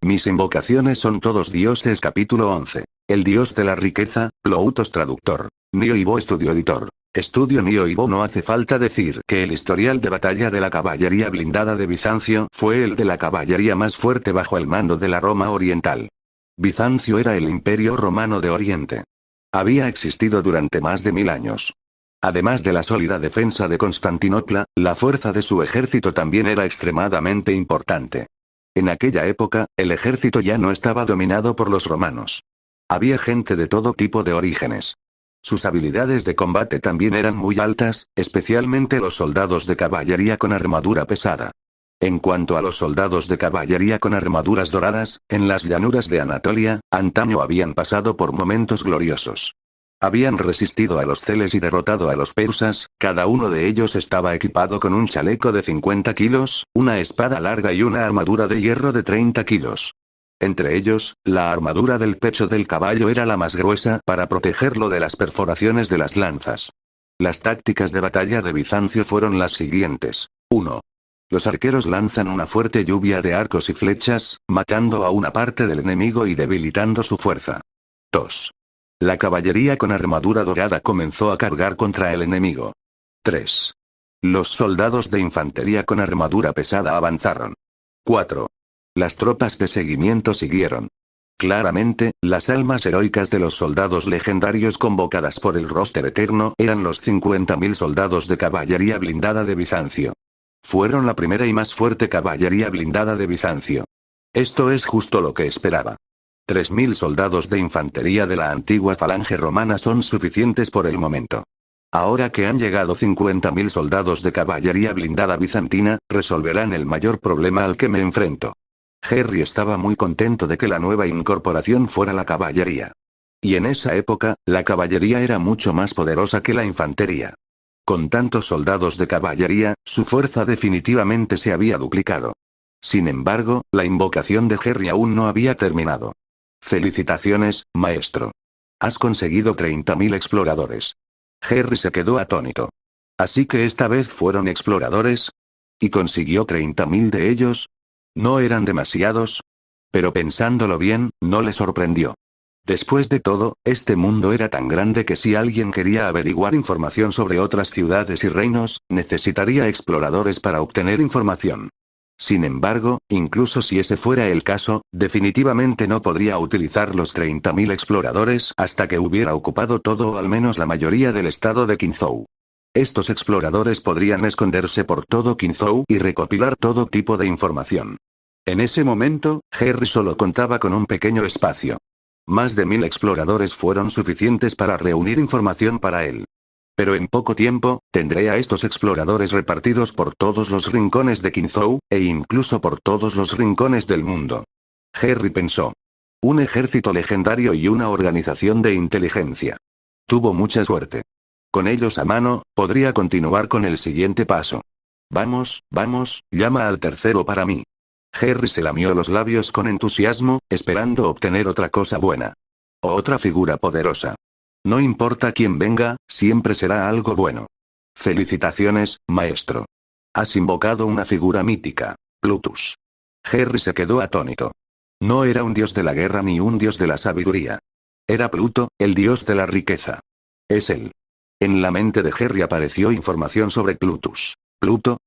Mis invocaciones son todos dioses. Capítulo 11. El dios de la riqueza, Ploutos traductor. Nio Ivo estudio editor. Estudio Nio Ivo. No hace falta decir que el historial de batalla de la caballería blindada de Bizancio fue el de la caballería más fuerte bajo el mando de la Roma Oriental. Bizancio era el imperio romano de Oriente. Había existido durante más de 1000 años. Además de la sólida defensa de Constantinopla, la fuerza de su ejército también era extremadamente importante. En aquella época, el ejército ya no estaba dominado por los romanos. Había gente de todo tipo de orígenes. Sus habilidades de combate también eran muy altas, especialmente los soldados de caballería con armadura pesada. En cuanto a los soldados de caballería con armaduras doradas, en las llanuras de Anatolia, antaño habían pasado por momentos gloriosos. Habían resistido a los celes y derrotado a los persas, cada uno de ellos estaba equipado con un chaleco de 50 kilos, una espada larga y una armadura de hierro de 30 kilos. Entre ellos, la armadura del pecho del caballo era la más gruesa para protegerlo de las perforaciones de las lanzas. Las tácticas de batalla de Bizancio fueron las siguientes. 1. Los arqueros lanzan una fuerte lluvia de arcos y flechas, matando a una parte del enemigo y debilitando su fuerza. 2. La caballería con armadura dorada comenzó a cargar contra el enemigo. 3. Los soldados de infantería con armadura pesada avanzaron. 4. Las tropas de seguimiento siguieron. Claramente, las almas heroicas de los soldados legendarios convocadas por el roster eterno eran los 50.000 soldados de caballería blindada de Bizancio. Fueron la primera y más fuerte caballería blindada de Bizancio. Esto es justo lo que esperaba. 3.000 soldados de infantería de la antigua falange romana son suficientes por el momento. Ahora que han llegado 50.000 soldados de caballería blindada bizantina, resolverán el mayor problema al que me enfrento. Harry estaba muy contento de que la nueva incorporación fuera la caballería. Y en esa época, la caballería era mucho más poderosa que la infantería. Con tantos soldados de caballería, su fuerza definitivamente se había duplicado. Sin embargo, la invocación de Harry aún no había terminado. Felicitaciones, maestro. Has conseguido 30.000 exploradores. Harry se quedó atónito. ¿Así que esta vez fueron exploradores? ¿Y consiguió 30.000 de ellos? ¿No eran demasiados? Pero pensándolo bien, no le sorprendió. Después de todo, este mundo era tan grande que si alguien quería averiguar información sobre otras ciudades y reinos, necesitaría exploradores para obtener información. Sin embargo, incluso si ese fuera el caso, definitivamente no podría utilizar los 30.000 exploradores hasta que hubiera ocupado todo o al menos la mayoría del estado de Qinzhou. Estos exploradores podrían esconderse por todo Qinzhou y recopilar todo tipo de información. En ese momento, Harry solo contaba con un pequeño espacio. Más de 1000 exploradores fueron suficientes para reunir información para él. Pero en poco tiempo, tendré a estos exploradores repartidos por todos los rincones de Qinzhou, e incluso por todos los rincones del mundo. Harry pensó. Un ejército legendario y una organización de inteligencia. Tuvo mucha suerte. Con ellos a mano, podría continuar con el siguiente paso. Vamos, llama al tercero para mí. Harry se lamió los labios con entusiasmo, esperando obtener otra cosa buena. O otra figura poderosa. No importa quién venga, siempre será algo bueno. Felicitaciones, maestro. Has invocado una figura mítica, Plutus. Harry se quedó atónito. No era un dios de la guerra ni un dios de la sabiduría. Era Pluto, el dios de la riqueza. Es él. En la mente de Harry apareció información sobre Plutus. Pluto,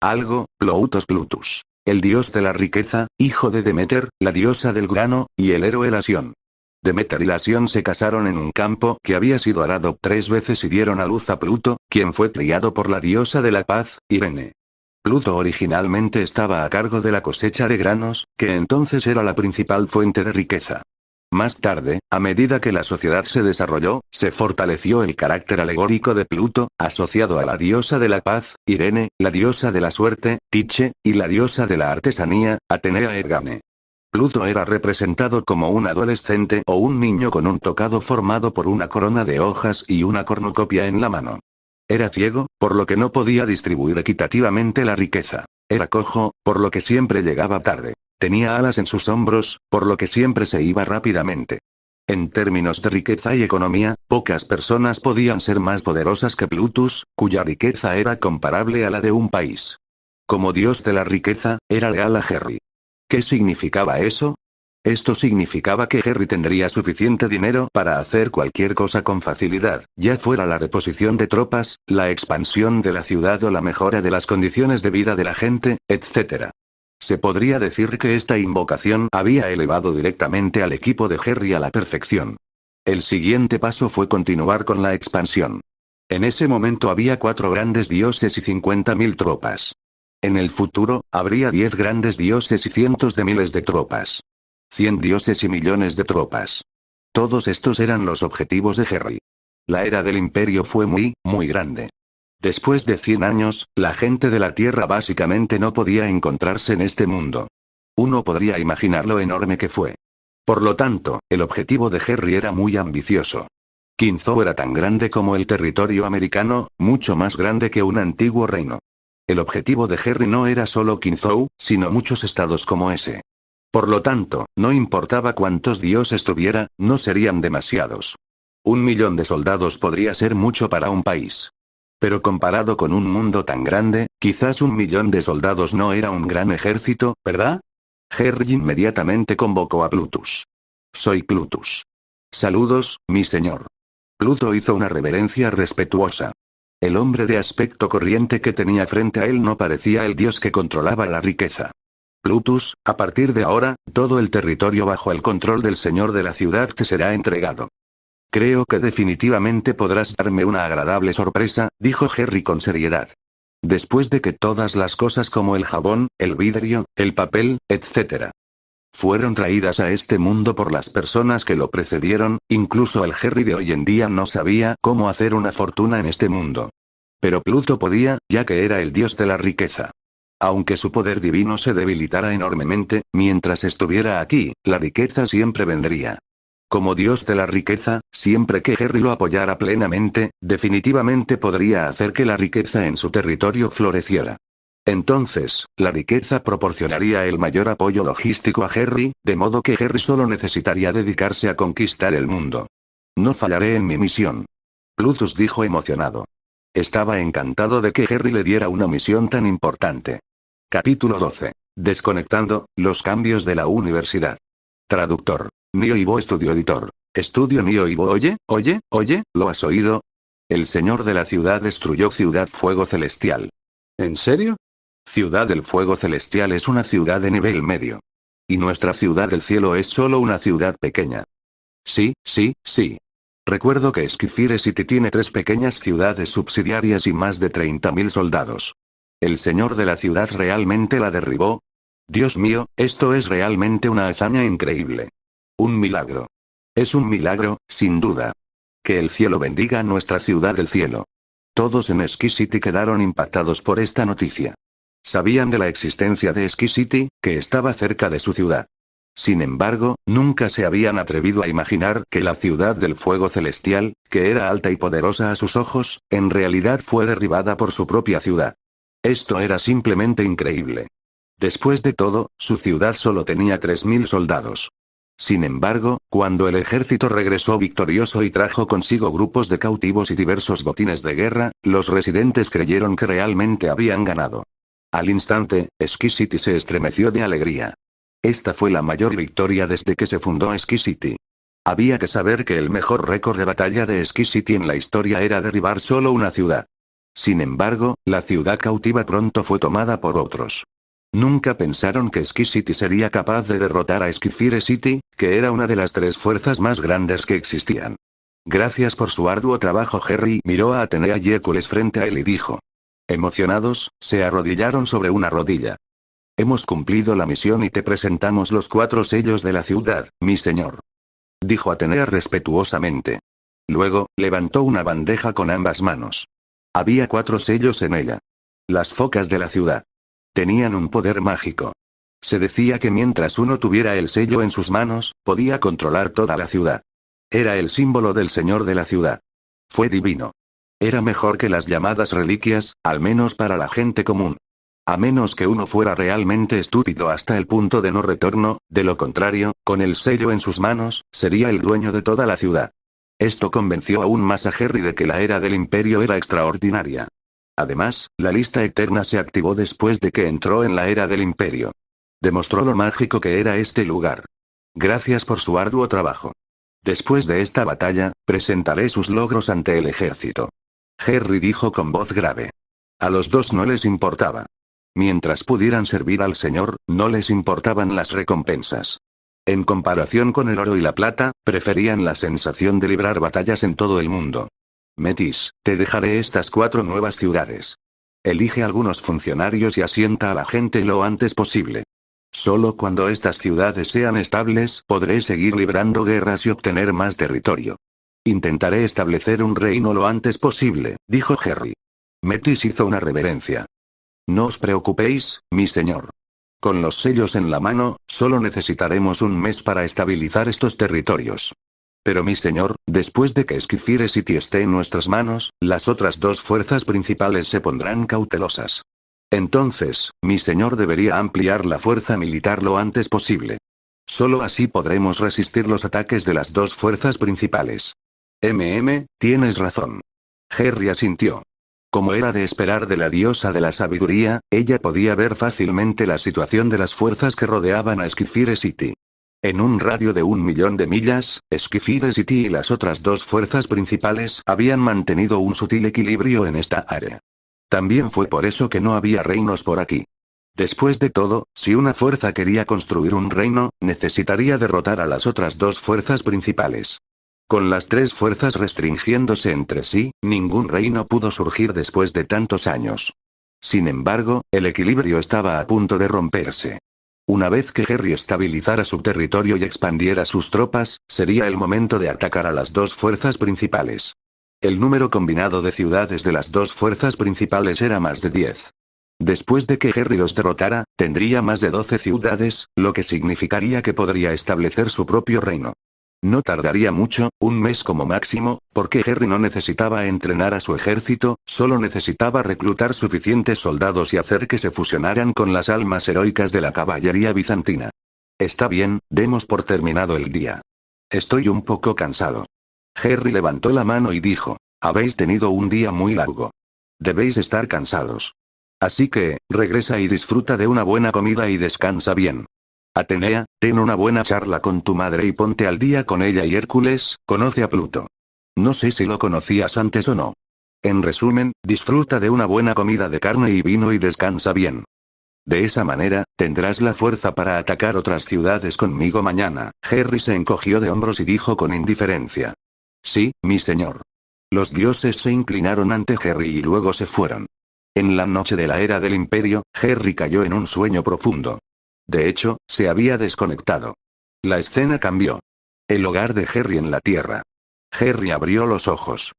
Ploutos Plutus. El dios de la riqueza, hijo de Demeter, la diosa del grano, y el héroe Lasión. Demeter y Lasión se casaron en un campo que había sido arado 3 veces y dieron a luz a Pluto, quien fue criado por la diosa de la paz, Irene. Pluto originalmente estaba a cargo de la cosecha de granos, que entonces era la principal fuente de riqueza. Más tarde, a medida que la sociedad se desarrolló, se fortaleció el carácter alegórico de Pluto, asociado a la diosa de la paz, Irene, la diosa de la suerte, Tiche, y la diosa de la artesanía, Atenea Ergane. Pluto era representado como un adolescente o un niño con un tocado formado por una corona de hojas y una cornucopia en la mano. Era ciego, por lo que no podía distribuir equitativamente la riqueza. Era cojo, por lo que siempre llegaba tarde. Tenía alas en sus hombros, por lo que siempre se iba rápidamente. En términos de riqueza y economía, pocas personas podían ser más poderosas que Plutus, cuya riqueza era comparable a la de un país. Como dios de la riqueza, era leal a Harry. ¿Qué significaba eso? Esto significaba que Harry tendría suficiente dinero para hacer cualquier cosa con facilidad, ya fuera la reposición de tropas, la expansión de la ciudad o la mejora de las condiciones de vida de la gente, etc. Se podría decir que esta invocación había elevado directamente al equipo de Harry a la perfección. El siguiente paso fue continuar con la expansión. En ese momento había 4 grandes dioses y 50.000 tropas. En el futuro, habría 10 grandes dioses y cientos de miles de tropas. 100 dioses y millones de tropas. Todos estos eran los objetivos de Harry. La era del imperio fue muy grande. Después de 100 años, la gente de la Tierra básicamente no podía encontrarse en este mundo. Uno podría imaginar lo enorme que fue. Por lo tanto, el objetivo de Harry era muy ambicioso. Kinzhou era tan grande como el territorio americano, mucho más grande que un antiguo reino. El objetivo de Harry no era solo Kinzhou, sino muchos estados como ese. Por lo tanto, no importaba cuántos dioses tuviera, no serían demasiados. 1 millón de soldados podría ser mucho para un país. Pero comparado con un mundo tan grande, quizás 1 millón de soldados no era un gran ejército, ¿verdad? Harry inmediatamente convocó a Plutus. Soy Plutus. Saludos, mi señor. Pluto hizo una reverencia respetuosa. El hombre de aspecto corriente que tenía frente a él no parecía el dios que controlaba la riqueza. Plutus, a partir de ahora, todo el territorio bajo el control del señor de la ciudad te será entregado. Creo que definitivamente podrás darme una agradable sorpresa, dijo Harry con seriedad. Después de que todas las cosas como el jabón, el vidrio, el papel, etc. fueron traídas a este mundo por las personas que lo precedieron, incluso el Harry de hoy en día no sabía cómo hacer una fortuna en este mundo. Pero Pluto podía, ya que era el dios de la riqueza. Aunque su poder divino se debilitara enormemente, mientras estuviera aquí, la riqueza siempre vendría. Como dios de la riqueza, siempre que Harry lo apoyara plenamente, definitivamente podría hacer que la riqueza en su territorio floreciera. Entonces, la riqueza proporcionaría el mayor apoyo logístico a Harry, de modo que Harry solo necesitaría dedicarse a conquistar el mundo. No fallaré en mi misión. Plutus dijo emocionado. Estaba encantado de que Harry le diera una misión tan importante. Capítulo 12. Desconectando, los cambios de la universidad. Traductor. Nio Ivo Estudio Editor. Estudio Nio Ivo. Oye, ¿lo has oído? El señor de la ciudad destruyó Ciudad Fuego Celestial. ¿En serio? Ciudad del Fuego Celestial es una ciudad de nivel medio. Y nuestra Ciudad del Cielo es solo una ciudad pequeña. Sí. Recuerdo que Sapphire City tiene 3 pequeñas ciudades subsidiarias y más de 30.000 soldados. ¿El señor de la ciudad realmente la derribó? Dios mío, esto es realmente una hazaña increíble. Un milagro. Es un milagro, sin duda. Que el cielo bendiga a nuestra Ciudad del Cielo. Todos en Ski City quedaron impactados por esta noticia. Sabían de la existencia de Ski City, que estaba cerca de su ciudad. Sin embargo, nunca se habían atrevido a imaginar que la Ciudad del Fuego Celestial, que era alta y poderosa a sus ojos, en realidad fue derribada por su propia ciudad. Esto era simplemente increíble. Después de todo, su ciudad solo tenía 3.000 soldados. Sin embargo, cuando el ejército regresó victorioso y trajo consigo grupos de cautivos y diversos botines de guerra, los residentes creyeron que realmente habían ganado. Al instante, Ski City se estremeció de alegría. Esta fue la mayor victoria desde que se fundó Ski City. Había que saber que el mejor récord de batalla de Ski City en la historia era derribar solo una ciudad. Sin embargo, la ciudad cautiva pronto fue tomada por otros. Nunca pensaron que Ski City sería capaz de derrotar a Sapphire City, que era una de las 3 fuerzas más grandes que existían. Gracias por su arduo trabajo. Harry miró a Atenea y Hércules frente a él y dijo. Emocionados, se arrodillaron sobre una rodilla. Hemos cumplido la misión y te presentamos los 4 sellos de la ciudad, mi señor. Dijo Atenea respetuosamente. Luego, levantó una bandeja con ambas manos. Había 4 sellos en ella. Las focas de la ciudad. Tenían un poder mágico. Se decía que mientras uno tuviera el sello en sus manos, podía controlar toda la ciudad. Era el símbolo del señor de la ciudad. Fue divino. Era mejor que las llamadas reliquias, al menos para la gente común. A menos que uno fuera realmente estúpido hasta el punto de no retorno, de lo contrario, con el sello en sus manos, sería el dueño de toda la ciudad. Esto convenció aún más a Harry de que la era del imperio era extraordinaria. Además, la lista eterna se activó después de que entró en la era del imperio. Demostró lo mágico que era este lugar. Gracias por su arduo trabajo. Después de esta batalla, presentaré sus logros ante el ejército. Harry dijo con voz grave. A los dos no les importaba. Mientras pudieran servir al Señor, no les importaban las recompensas. En comparación con el oro y la plata, preferían la sensación de librar batallas en todo el mundo. Metis, te dejaré estas 4 nuevas ciudades. Elige algunos funcionarios y asienta a la gente lo antes posible. Solo cuando estas ciudades sean estables, podré seguir librando guerras y obtener más territorio. Intentaré establecer un reino lo antes posible, dijo Harry. Metis hizo una reverencia. No os preocupéis, mi señor. Con los sellos en la mano, solo necesitaremos un mes para estabilizar estos territorios. Pero mi señor, después de que Skifire City esté en nuestras manos, las otras 2 fuerzas principales se pondrán cautelosas. Entonces, mi señor debería ampliar la fuerza militar lo antes posible. Solo así podremos resistir los ataques de las 2 fuerzas principales. Tienes razón. Harry asintió. Como era de esperar de la diosa de la sabiduría, ella podía ver fácilmente la situación de las fuerzas que rodeaban a Skifire City. En un radio de 1.000.000 de millas, Skifire City y las otras 2 fuerzas principales habían mantenido un sutil equilibrio en esta área. También fue por eso que no había reinos por aquí. Después de todo, si una fuerza quería construir un reino, necesitaría derrotar a las otras 2 fuerzas principales. Con las 3 fuerzas restringiéndose entre sí, ningún reino pudo surgir después de tantos años. Sin embargo, el equilibrio estaba a punto de romperse. Una vez que Harry estabilizara su territorio y expandiera sus tropas, sería el momento de atacar a las 2 fuerzas principales. El número combinado de ciudades de las 2 fuerzas principales era más de 10. Después de que Harry los derrotara, tendría más de 12 ciudades, lo que significaría que podría establecer su propio reino. No tardaría mucho, un mes como máximo, porque Harry no necesitaba entrenar a su ejército, solo necesitaba reclutar suficientes soldados y hacer que se fusionaran con las almas heroicas de la caballería bizantina. Está bien, demos por terminado el día. Estoy un poco cansado. Harry levantó la mano y dijo, habéis tenido un día muy largo. Debéis estar cansados. Así que, regresa y disfruta de una buena comida y descansa bien. Atenea, ten una buena charla con tu madre y ponte al día con ella y Hércules, conoce a Pluto. No sé si lo conocías antes o no. En resumen, disfruta de una buena comida de carne y vino y descansa bien. De esa manera, tendrás la fuerza para atacar otras ciudades conmigo mañana. Harry se encogió de hombros y dijo con indiferencia. Sí, mi señor. Los dioses se inclinaron ante Harry y luego se fueron. En la noche de la era del Imperio, Harry cayó en un sueño profundo. De hecho, se había desconectado. La escena cambió. El hogar de Harry en la Tierra. Harry abrió los ojos.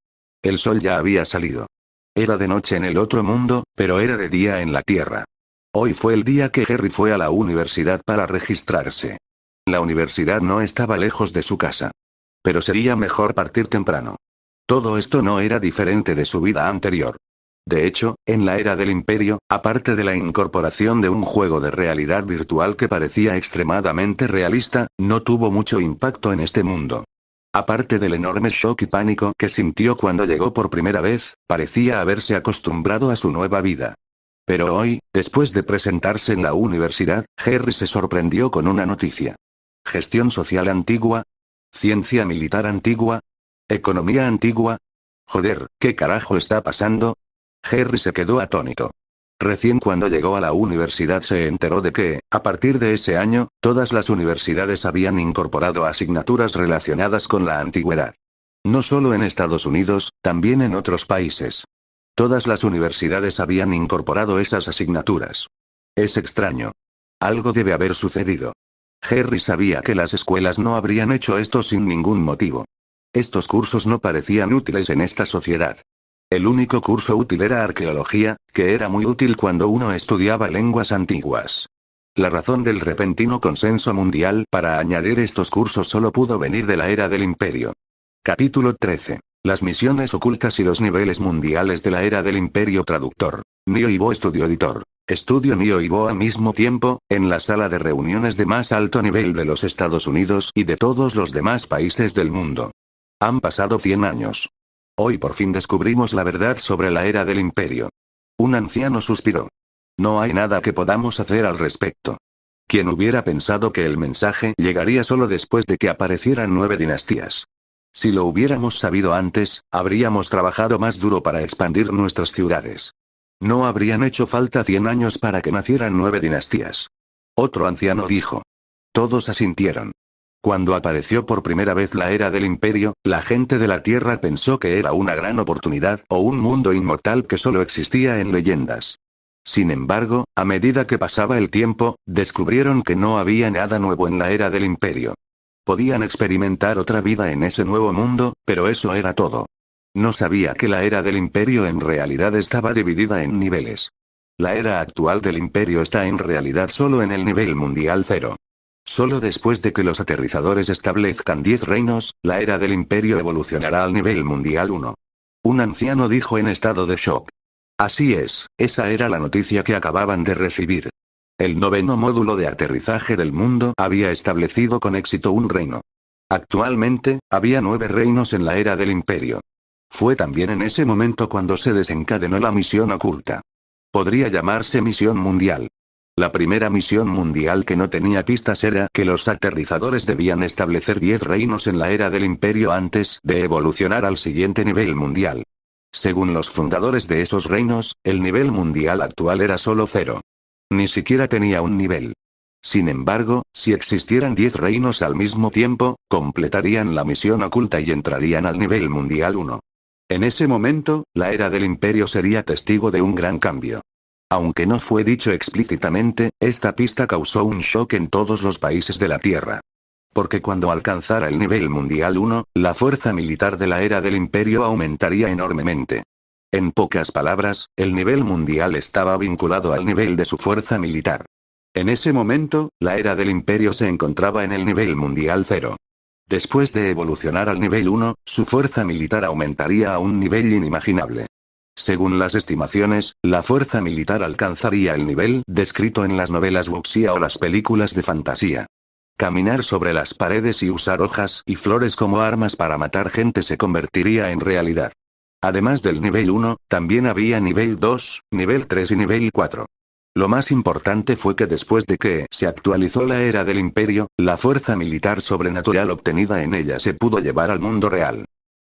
El sol ya había salido. Era de noche en el otro mundo, pero era de día en la Tierra. Hoy fue el día que Harry fue a la universidad para registrarse. La universidad no estaba lejos de su casa. Pero sería mejor partir temprano. Todo esto no era diferente de su vida anterior. De hecho, en la era del Imperio, aparte de la incorporación de un juego de realidad virtual que parecía extremadamente realista, no tuvo mucho impacto en este mundo. Aparte del enorme shock y pánico que sintió cuando llegó por primera vez, parecía haberse acostumbrado a su nueva vida. Pero hoy, después de presentarse en la universidad, Harry se sorprendió con una noticia. Gestión social antigua. Ciencia militar antigua. Economía antigua. Joder, ¿qué carajo está pasando? Harry se quedó atónito. Recién cuando llegó a la universidad se enteró de que, a partir de ese año, todas las universidades habían incorporado asignaturas relacionadas con la antigüedad. No solo en Estados Unidos, también en otros países. Todas las universidades habían incorporado esas asignaturas. Es extraño. Algo debe haber sucedido. Harry sabía que las escuelas no habrían hecho esto sin ningún motivo. Estos cursos no parecían útiles en esta sociedad. El único curso útil era arqueología, que era muy útil cuando uno estudiaba lenguas antiguas. La razón del repentino consenso mundial para añadir estos cursos solo pudo venir de la era del Imperio. Capítulo 13. Las misiones ocultas y los niveles mundiales de la era del Imperio. Traductor. Neo y Bo Estudio Editor. Estudio Neo y Bo al mismo tiempo, en la sala de reuniones de más alto nivel de los Estados Unidos y de todos los demás países del mundo. Han pasado 100 años. Hoy por fin descubrimos la verdad sobre la era del Imperio. Un anciano suspiró. No hay nada que podamos hacer al respecto. ¿Quién hubiera pensado que el mensaje llegaría solo después de que aparecieran 9 dinastías? Si lo hubiéramos sabido antes, habríamos trabajado más duro para expandir nuestras ciudades. No habrían hecho falta 100 años para que nacieran 9 dinastías. Otro anciano dijo. Todos asintieron. Cuando apareció por primera vez la era del imperio, la gente de la Tierra pensó que era una gran oportunidad o un mundo inmortal que solo existía en leyendas. Sin embargo, a medida que pasaba el tiempo, descubrieron que no había nada nuevo en la era del imperio. Podían experimentar otra vida en ese nuevo mundo, pero eso era todo. No sabía que la era del imperio en realidad estaba dividida en niveles. La era actual del imperio está en realidad solo en el nivel mundial 0. Solo después de que los aterrizadores establezcan 10 reinos, la era del imperio evolucionará al nivel mundial 1. Un anciano dijo en estado de shock. Así es, esa era la noticia que acababan de recibir. El 9º módulo de aterrizaje del mundo había establecido con éxito un reino. Actualmente, había 9 reinos en la era del imperio. Fue también en ese momento cuando se desencadenó la misión oculta. Podría llamarse misión mundial. La primera misión mundial que no tenía pistas era que los aterrizadores debían establecer 10 reinos en la era del imperio antes de evolucionar al siguiente nivel mundial. Según los fundadores de esos reinos, el nivel mundial actual era solo 0. Ni siquiera tenía un nivel. Sin embargo, si existieran 10 reinos al mismo tiempo, completarían la misión oculta y entrarían al nivel mundial 1. En ese momento, la era del imperio sería testigo de un gran cambio. Aunque no fue dicho explícitamente, esta pista causó un shock en todos los países de la Tierra. Porque cuando alcanzara el nivel mundial 1, la fuerza militar de la era del imperio aumentaría enormemente. En pocas palabras, el nivel mundial estaba vinculado al nivel de su fuerza militar. En ese momento, la era del imperio se encontraba en el nivel mundial 0. Después de evolucionar al nivel 1, su fuerza militar aumentaría a un nivel inimaginable. Según las estimaciones, la fuerza militar alcanzaría el nivel descrito en las novelas wuxia o las películas de fantasía. Caminar sobre las paredes y usar hojas y flores como armas para matar gente se convertiría en realidad. Además del nivel 1, también había nivel 2, nivel 3 y nivel 4. Lo más importante fue que después de que se actualizó la era del imperio, la fuerza militar sobrenatural obtenida en ella se pudo llevar al mundo real.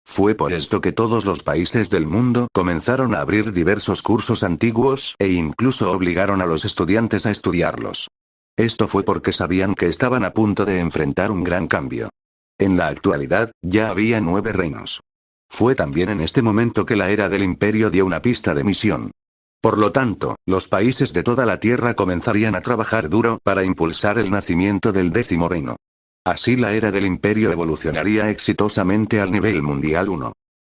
Fue por esto que todos los países del mundo comenzaron a abrir diversos cursos antiguos e incluso obligaron a los estudiantes a estudiarlos. Esto fue porque sabían que estaban a punto de enfrentar un gran cambio. En la actualidad, ya había 9 reinos. Fue también en este momento que la era del imperio dio una pista de misión. Por lo tanto, los países de toda la Tierra comenzarían a trabajar duro para impulsar el nacimiento del 10º reino. Así la era del imperio evolucionaría exitosamente al nivel mundial 1.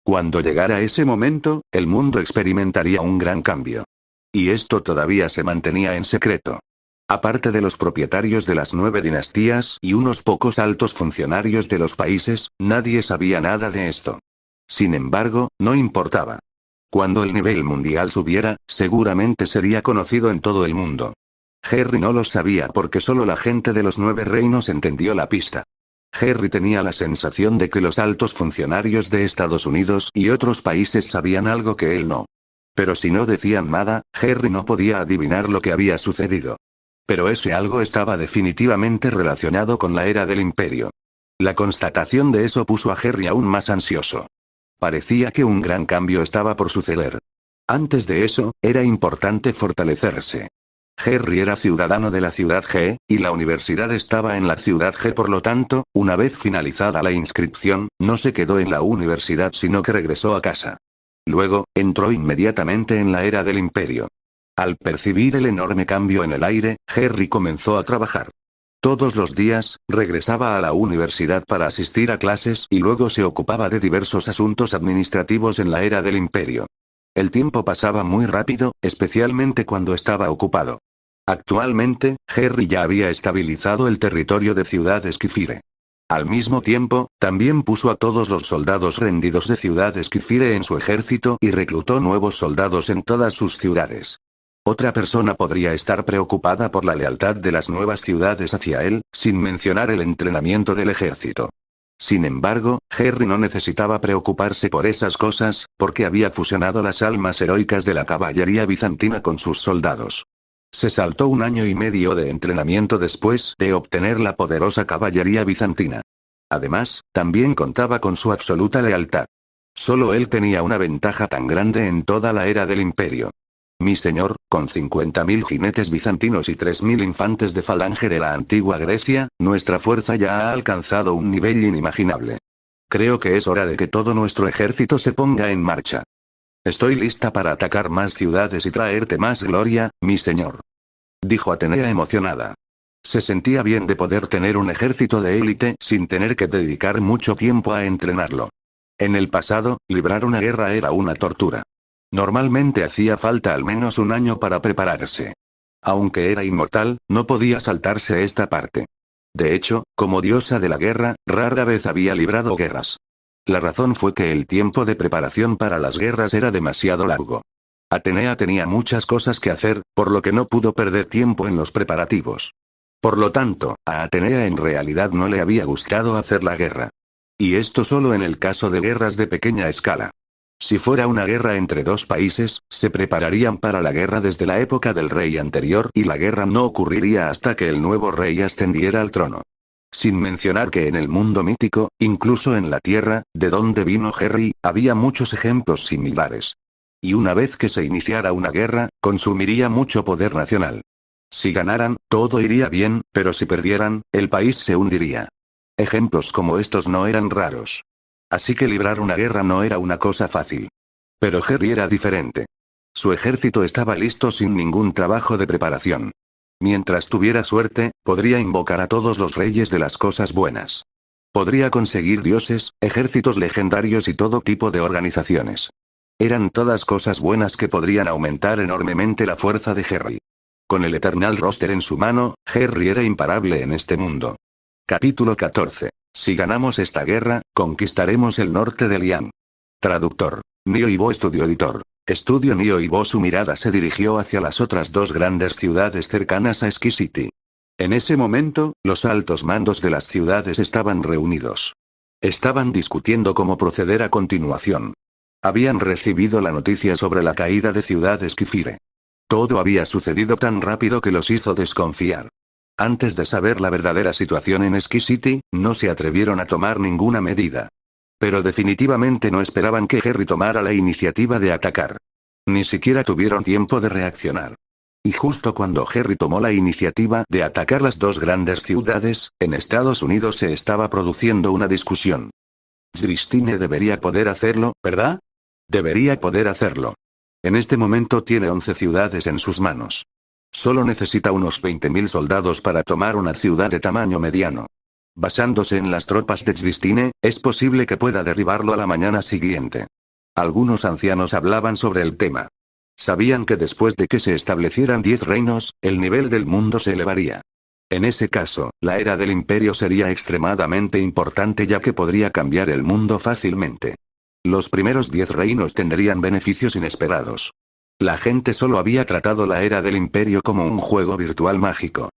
Cuando llegara ese momento, el mundo experimentaría un gran cambio. Y esto todavía se mantenía en secreto. Aparte de los propietarios de las 9 dinastías y unos pocos altos funcionarios de los países, nadie sabía nada de esto. Sin embargo, no importaba. Cuando el nivel mundial subiera, seguramente sería conocido en todo el mundo. Harry no lo sabía porque solo la gente de los 9 reinos entendió la pista. Harry tenía la sensación de que los altos funcionarios de Estados Unidos y otros países sabían algo que él no. Pero si no decían nada, Harry no podía adivinar lo que había sucedido. Pero ese algo estaba definitivamente relacionado con la era del imperio. La constatación de eso puso a Harry aún más ansioso. Parecía que un gran cambio estaba por suceder. Antes de eso, era importante fortalecerse. Harry era ciudadano de la ciudad G, y la universidad estaba en la ciudad G, por lo tanto, una vez finalizada la inscripción, no se quedó en la universidad sino que regresó a casa. Luego, entró inmediatamente en la era del imperio. Al percibir el enorme cambio en el aire, Harry comenzó a trabajar. Todos los días, regresaba a la universidad para asistir a clases y luego se ocupaba de diversos asuntos administrativos en la era del imperio. El tiempo pasaba muy rápido, especialmente cuando estaba ocupado. Actualmente, Harry ya había estabilizado el territorio de Ciudad Esquifire. Al mismo tiempo, también puso a todos los soldados rendidos de Ciudad Esquifire en su ejército y reclutó nuevos soldados en todas sus ciudades. Otra persona podría estar preocupada por la lealtad de las nuevas ciudades hacia él, sin mencionar el entrenamiento del ejército. Sin embargo, Harry no necesitaba preocuparse por esas cosas, porque había fusionado las almas heroicas de la caballería bizantina con sus soldados. Se saltó 1 año y medio de entrenamiento después de obtener la poderosa caballería bizantina. Además, también contaba con su absoluta lealtad. Solo él tenía una ventaja tan grande en toda la era del imperio. Mi señor, con 50.000 jinetes bizantinos y 3.000 infantes de falange de la antigua Grecia, nuestra fuerza ya ha alcanzado un nivel inimaginable. Creo que es hora de que todo nuestro ejército se ponga en marcha. Estoy lista para atacar más ciudades y traerte más gloria, mi señor. Dijo Atenea emocionada. Se sentía bien de poder tener un ejército de élite sin tener que dedicar mucho tiempo a entrenarlo. En el pasado, librar una guerra era una tortura. Normalmente hacía falta al menos 1 año para prepararse. Aunque era inmortal, no podía saltarse esta parte. De hecho, como diosa de la guerra, rara vez había librado guerras. La razón fue que el tiempo de preparación para las guerras era demasiado largo. Atenea tenía muchas cosas que hacer, por lo que no pudo perder tiempo en los preparativos. Por lo tanto, a Atenea en realidad no le había gustado hacer la guerra. Y esto solo en el caso de guerras de pequeña escala. Si fuera una guerra entre dos países, se prepararían para la guerra desde la época del rey anterior y la guerra no ocurriría hasta que el nuevo rey ascendiera al trono. Sin mencionar que en el mundo mítico, incluso en la Tierra, de donde vino Harry, había muchos ejemplos similares. Y una vez que se iniciara una guerra, consumiría mucho poder nacional. Si ganaran, todo iría bien, pero si perdieran, el país se hundiría. Ejemplos como estos no eran raros. Así que librar una guerra no era una cosa fácil. Pero Harry era diferente. Su ejército estaba listo sin ningún trabajo de preparación. Mientras tuviera suerte, podría invocar a todos los reyes de las cosas buenas. Podría conseguir dioses, ejércitos legendarios y todo tipo de organizaciones. Eran todas cosas buenas que podrían aumentar enormemente la fuerza de Harry. Con el Eternal Roster en su mano, Harry era imparable en este mundo. Capítulo 14. Si ganamos esta guerra, conquistaremos el norte de Lian. Traductor. Nio Ivo Estudio Editor. Estudio Nio Ivo. Su mirada se dirigió hacia las otras dos grandes ciudades cercanas a Ski City. En ese momento, los altos mandos de las ciudades estaban reunidos. Estaban discutiendo cómo proceder a continuación. Habían recibido la noticia sobre la caída de Ciudad Esquifire. Todo había sucedido tan rápido que los hizo desconfiar. Antes de saber la verdadera situación en Ski City, no se atrevieron a tomar ninguna medida. Pero definitivamente no esperaban que Harry tomara la iniciativa de atacar. Ni siquiera tuvieron tiempo de reaccionar. Y justo cuando Harry tomó la iniciativa de atacar las dos grandes ciudades, en Estados Unidos se estaba produciendo una discusión. Christine debería poder hacerlo, ¿verdad? Debería poder hacerlo. En este momento tiene 11 ciudades en sus manos. Solo necesita unos 20.000 soldados para tomar una ciudad de tamaño mediano. Basándose en las tropas de Christine, es posible que pueda derribarlo a la mañana siguiente. Algunos ancianos hablaban sobre el tema. Sabían que después de que se establecieran 10 reinos, el nivel del mundo se elevaría. En ese caso, la era del imperio sería extremadamente importante ya que podría cambiar el mundo fácilmente. Los primeros 10 reinos tendrían beneficios inesperados. La gente solo había tratado la era del imperio como un juego virtual mágico.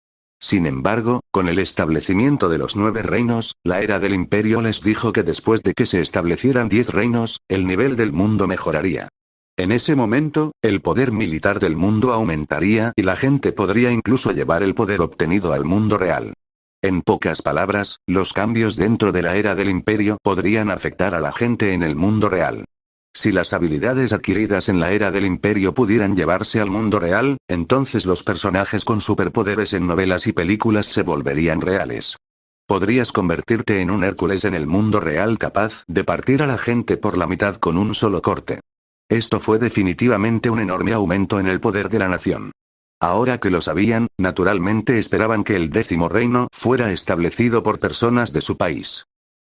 Sin embargo, con el establecimiento de los 9 reinos, la era del imperio les dijo que después de que se establecieran 10 reinos, el nivel del mundo mejoraría. En ese momento, el poder militar del mundo aumentaría y la gente podría incluso llevar el poder obtenido al mundo real. En pocas palabras, los cambios dentro de la era del imperio podrían afectar a la gente en el mundo real. Si las habilidades adquiridas en la era del imperio pudieran llevarse al mundo real, entonces los personajes con superpoderes en novelas y películas se volverían reales. Podrías convertirte en un Hércules en el mundo real capaz de partir a la gente por la mitad con un solo corte. Esto fue definitivamente un enorme aumento en el poder de la nación. Ahora que lo sabían, naturalmente esperaban que el 10º reino fuera establecido por personas de su país.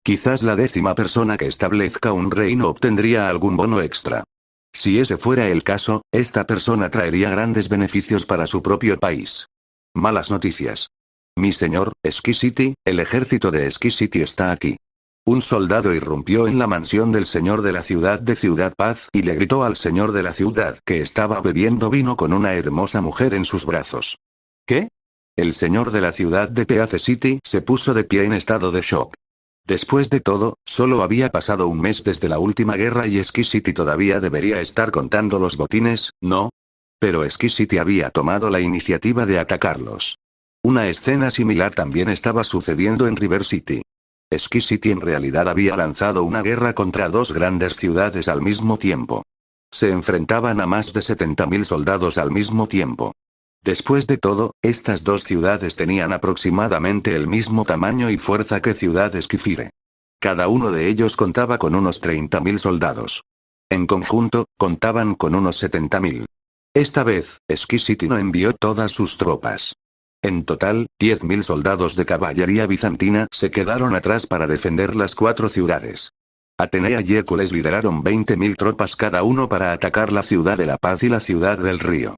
Quizás la 10ª persona que establezca un reino obtendría algún bono extra. Si ese fuera el caso, esta persona traería grandes beneficios para su propio país. Malas noticias. Mi señor, Ski City, el ejército de Ski City está aquí. Un soldado irrumpió en la mansión del señor de la ciudad de Ciudad Paz y le gritó al señor de la ciudad que estaba bebiendo vino con una hermosa mujer en sus brazos. ¿Qué? El señor de la ciudad de Peace City se puso de pie en estado de shock. Después de todo, solo había pasado un mes desde la última guerra y Ski City todavía debería estar contando los botines, ¿no? Pero Skicity había tomado la iniciativa de atacarlos. Una escena similar también estaba sucediendo en River City. Skicity en realidad había lanzado una guerra contra dos grandes ciudades al mismo tiempo. Se enfrentaban a más de 70.000 soldados al mismo tiempo. Después de todo, estas dos ciudades tenían aproximadamente el mismo tamaño y fuerza que Ciudad Esquifire. Cada uno de ellos contaba con unos 30.000 soldados. En conjunto, contaban con unos 70.000. Esta vez, Skicity no envió todas sus tropas. En total, 10.000 soldados de caballería bizantina se quedaron atrás para defender las cuatro ciudades. Atenea y Hércules lideraron 20.000 tropas cada uno para atacar la ciudad de la paz y la ciudad del río.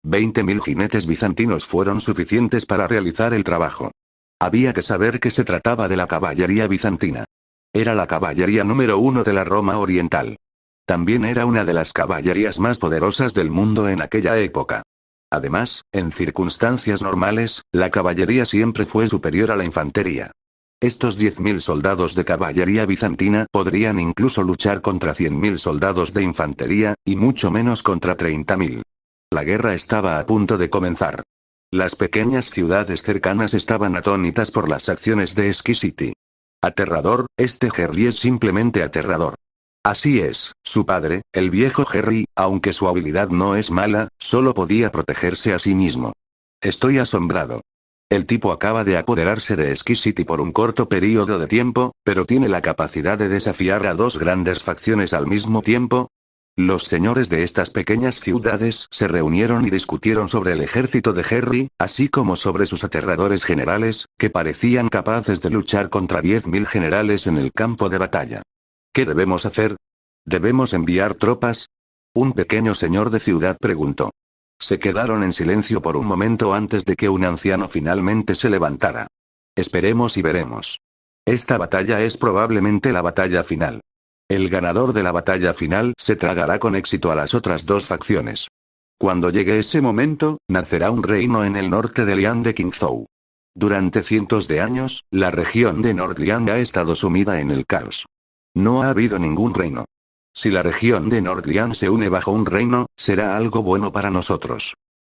20.000 jinetes bizantinos fueron suficientes para realizar el trabajo. Había que saber que se trataba de la caballería bizantina. Era la caballería número 1 de la Roma Oriental. También era una de las caballerías más poderosas del mundo en aquella época. Además, en circunstancias normales, la caballería siempre fue superior a la infantería. Estos 10.000 soldados de caballería bizantina podrían incluso luchar contra 100.000 soldados de infantería, y mucho menos contra 30.000. La guerra estaba a punto de comenzar. Las pequeñas ciudades cercanas estaban atónitas por las acciones de Skicity. Aterrador, este Harry es simplemente aterrador. Así es, su padre, el viejo Harry, aunque su habilidad no es mala, solo podía protegerse a sí mismo. Estoy asombrado. El tipo acaba de apoderarse de Skicity por un corto periodo de tiempo, pero tiene la capacidad de desafiar a dos grandes facciones al mismo tiempo. Los señores de estas pequeñas ciudades se reunieron y discutieron sobre el ejército de Harry, así como sobre sus aterradores generales, que parecían capaces de luchar contra 10.000 generales en el campo de batalla. ¿Qué debemos hacer? ¿Debemos enviar tropas? Un pequeño señor de ciudad preguntó. Se quedaron en silencio por un momento antes de que un anciano finalmente se levantara. Esperemos y veremos. Esta batalla es probablemente la batalla final. El ganador de la batalla final se tragará con éxito a las otras dos facciones. Cuando llegue ese momento, nacerá un reino en el norte de Lian de Qingzhou. Durante cientos de años, la región de Nordliang ha estado sumida en el caos. No ha habido ningún reino. Si la región de Nordliang se une bajo un reino, será algo bueno para nosotros.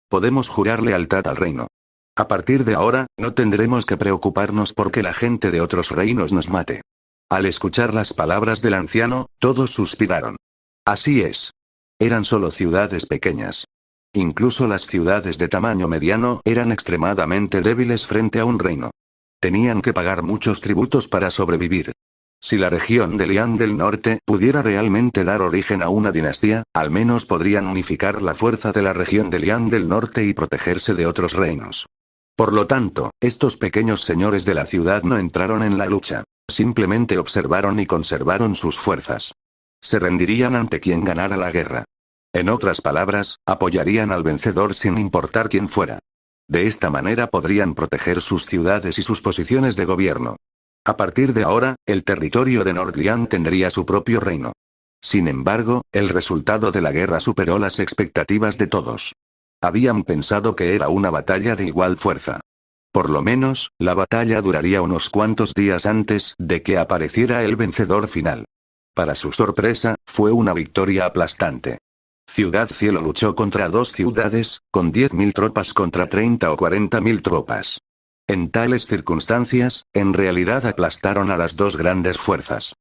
Podemos jurar lealtad al reino. A partir de ahora, no tendremos que preocuparnos porque la gente de otros reinos nos mate. Al escuchar las palabras del anciano, todos suspiraron. Así es. Eran solo ciudades pequeñas. Incluso las ciudades de tamaño mediano eran extremadamente débiles frente a un reino. Tenían que pagar muchos tributos para sobrevivir. Si la región de Lian del Norte pudiera realmente dar origen a una dinastía, al menos podrían unificar la fuerza de la región de Lian del Norte y protegerse de otros reinos. Por lo tanto, estos pequeños señores de la ciudad no entraron en la lucha. Simplemente observaron y conservaron sus fuerzas. Se rendirían ante quien ganara la guerra. En otras palabras, apoyarían al vencedor sin importar quién fuera. De esta manera podrían proteger sus ciudades y sus posiciones de gobierno. A partir de ahora, el territorio de Nordliang tendría su propio reino. Sin embargo, el resultado de la guerra superó las expectativas de todos. Habían pensado que era una batalla de igual fuerza. Por lo menos, la batalla duraría unos cuantos días antes de que apareciera el vencedor final. Para su sorpresa, fue una victoria aplastante. Ciudad Cielo luchó contra dos ciudades, con 10.000 tropas contra 30 o 40.000 tropas. En tales circunstancias, en realidad aplastaron a las dos grandes fuerzas.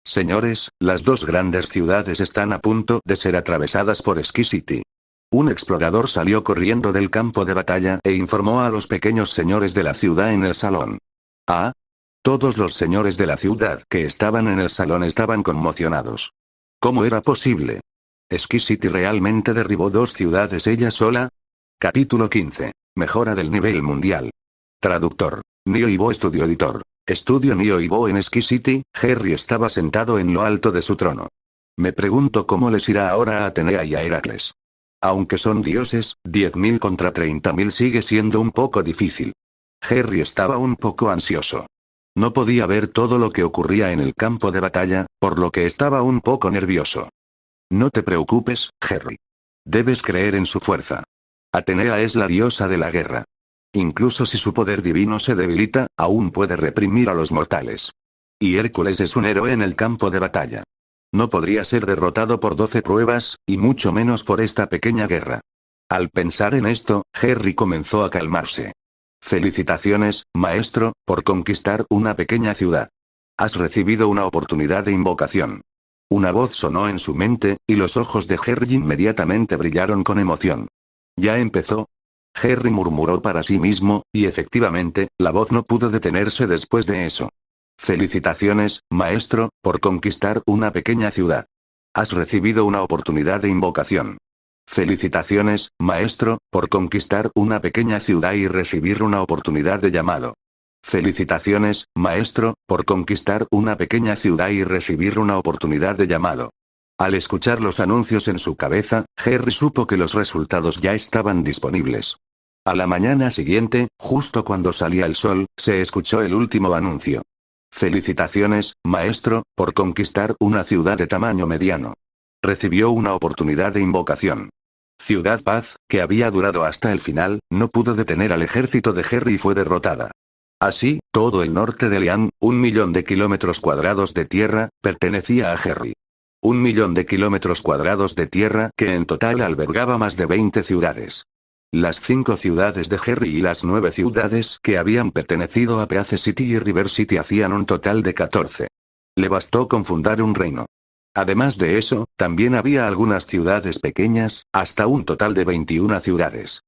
Señores, las dos grandes ciudades están a punto de ser atravesadas por Skicity. Un explorador salió corriendo del campo de batalla e informó a los pequeños señores de la ciudad en el salón. Ah. Todos los señores de la ciudad que estaban en el salón estaban conmocionados. ¿Cómo era posible? ¿Skicity realmente derribó dos ciudades ella sola? Capítulo 15. Mejora del nivel mundial. Traductor. Nio Ivo Estudio Editor. Estudio Nio Ivo en Skicity. Harry estaba sentado en lo alto de su trono. Me pregunto cómo les irá ahora a Atenea y a Heracles. Aunque son dioses, 10.000 contra 30.000 sigue siendo un poco difícil. Harry estaba un poco ansioso. No podía ver todo lo que ocurría en el campo de batalla, por lo que estaba un poco nervioso. No te preocupes, Harry. Debes creer en su fuerza. Atenea es la diosa de la guerra. Incluso si su poder divino se debilita, aún puede reprimir a los mortales. Y Hércules es un héroe en el campo de batalla. No podría ser derrotado por 12 pruebas, y mucho menos por esta pequeña guerra. Al pensar en esto, Harry comenzó a calmarse. Felicitaciones, maestro, por conquistar una pequeña ciudad. Has recibido una oportunidad de invocación. Una voz sonó en su mente, y los ojos de Harry inmediatamente brillaron con emoción. ¿Ya empezó? Harry murmuró para sí mismo, y efectivamente, la voz no pudo detenerse después de eso. Felicitaciones, maestro, por conquistar una pequeña ciudad. Has recibido una oportunidad de invocación. Felicitaciones, maestro, por conquistar una pequeña ciudad y recibir una oportunidad de llamado. Felicitaciones, maestro, por conquistar una pequeña ciudad y recibir una oportunidad de llamado. Al escuchar los anuncios en su cabeza, Harry supo que los resultados ya estaban disponibles. A la mañana siguiente, justo cuando salía el sol, se escuchó el último anuncio. Felicitaciones, maestro, por conquistar una ciudad de tamaño mediano. Recibió una oportunidad de invocación. Ciudad Paz, que había durado hasta el final, no pudo detener al ejército de Harry y fue derrotada. Así, todo el norte de Lian, 1.000.000 de kilómetros cuadrados de tierra, pertenecía a Harry. 1.000.000 de kilómetros cuadrados de tierra que en total albergaba más de 20 ciudades. Las 5 ciudades de Harry y las 9 ciudades que habían pertenecido a Peace City y River City hacían un total de 14. Le bastó con fundar un reino. Además de eso, también había algunas ciudades pequeñas, hasta un total de 21 ciudades.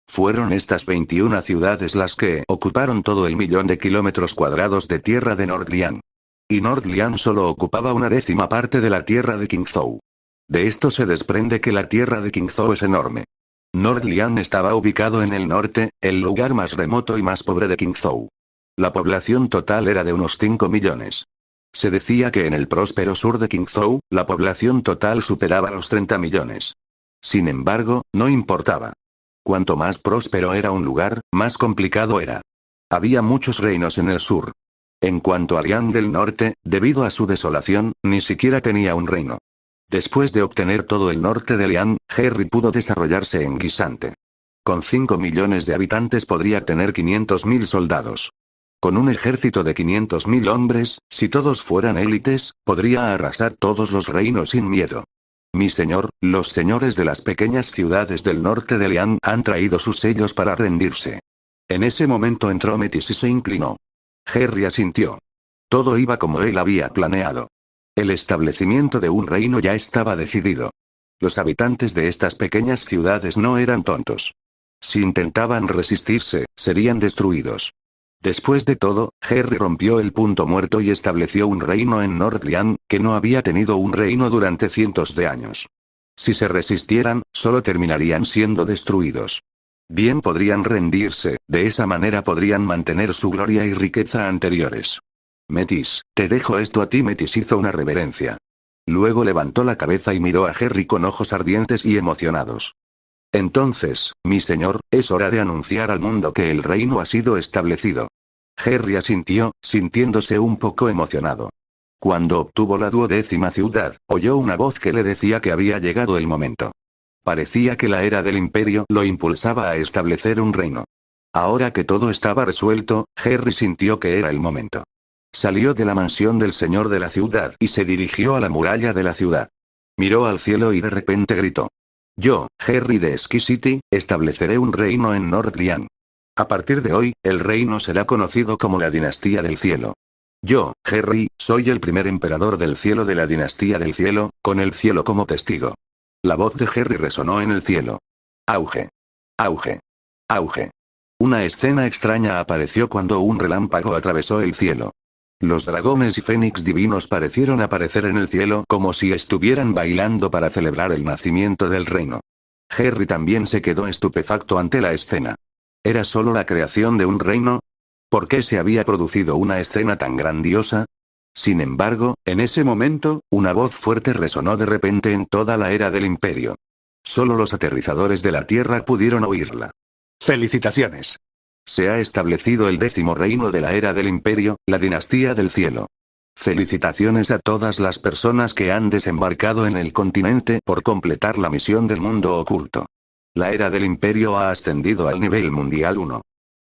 Fueron estas 21 ciudades las que ocuparon todo el 1.000.000 de kilómetros cuadrados de tierra de Nordlian. Y Nordlian solo ocupaba una décima parte de la tierra de Qingzhou. De esto se desprende que la tierra de Qingzhou es enorme. Nordlian estaba ubicado en el norte, el lugar más remoto y más pobre de Qingzhou. La población total era de unos 5 millones. Se decía que en el próspero sur de Qingzhou, la población total superaba los 30 millones. Sin embargo, no importaba. Cuanto más próspero era un lugar, más complicado era. Había muchos reinos en el sur. En cuanto a Lian del norte, debido a su desolación, ni siquiera tenía un reino. Después de obtener todo el norte de Lian, Harry pudo desarrollarse en guisante. Con 5 millones de habitantes podría tener 500.000 soldados. Con un ejército de 500.000 hombres, si todos fueran élites, podría arrasar todos los reinos sin miedo. Mi señor, los señores de las pequeñas ciudades del norte de Lian han traído sus sellos para rendirse. En ese momento entró Metis y se inclinó. Harry asintió. Todo iba como él había planeado. El establecimiento de un reino ya estaba decidido. Los habitantes de estas pequeñas ciudades no eran tontos. Si intentaban resistirse, serían destruidos. Después de todo, Harry rompió el punto muerto y estableció un reino en Nordlian, que no había tenido un reino durante cientos de años. Si se resistieran, solo terminarían siendo destruidos. Bien podrían rendirse, de esa manera podrían mantener su gloria y riqueza anteriores. Metis, te dejo esto a ti. Metis hizo una reverencia. Luego levantó la cabeza y miró a Harry con ojos ardientes y emocionados. Entonces, mi señor, es hora de anunciar al mundo que el reino ha sido establecido. Harry asintió, sintiéndose un poco emocionado. Cuando obtuvo la 12ª ciudad, oyó una voz que le decía que había llegado el momento. Parecía que la era del imperio lo impulsaba a establecer un reino. Ahora que todo estaba resuelto, Harry sintió que era el momento. Salió de la mansión del señor de la ciudad y se dirigió a la muralla de la ciudad. Miró al cielo y de repente gritó. Yo, Harry de Ski City, estableceré un reino en Nordlian. A partir de hoy, el reino será conocido como la Dinastía del Cielo. Yo, Harry, soy el primer emperador del cielo de la Dinastía del Cielo, con el cielo como testigo. La voz de Harry resonó en el cielo. Auge. Auge. Auge. Una escena extraña apareció cuando un relámpago atravesó el cielo. Los dragones y fénix divinos parecieron aparecer en el cielo como si estuvieran bailando para celebrar el nacimiento del reino. Harry también se quedó estupefacto ante la escena. ¿Era solo la creación de un reino? ¿Por qué se había producido una escena tan grandiosa? Sin embargo, en ese momento, una voz fuerte resonó de repente en toda la era del imperio. Solo los aterrizadores de la Tierra pudieron oírla. ¡Felicitaciones! Se ha establecido el 10º reino de la era del imperio, la Dinastía del Cielo. Felicitaciones a todas las personas que han desembarcado en el continente por completar la misión del mundo oculto. La era del imperio ha ascendido al nivel mundial 1.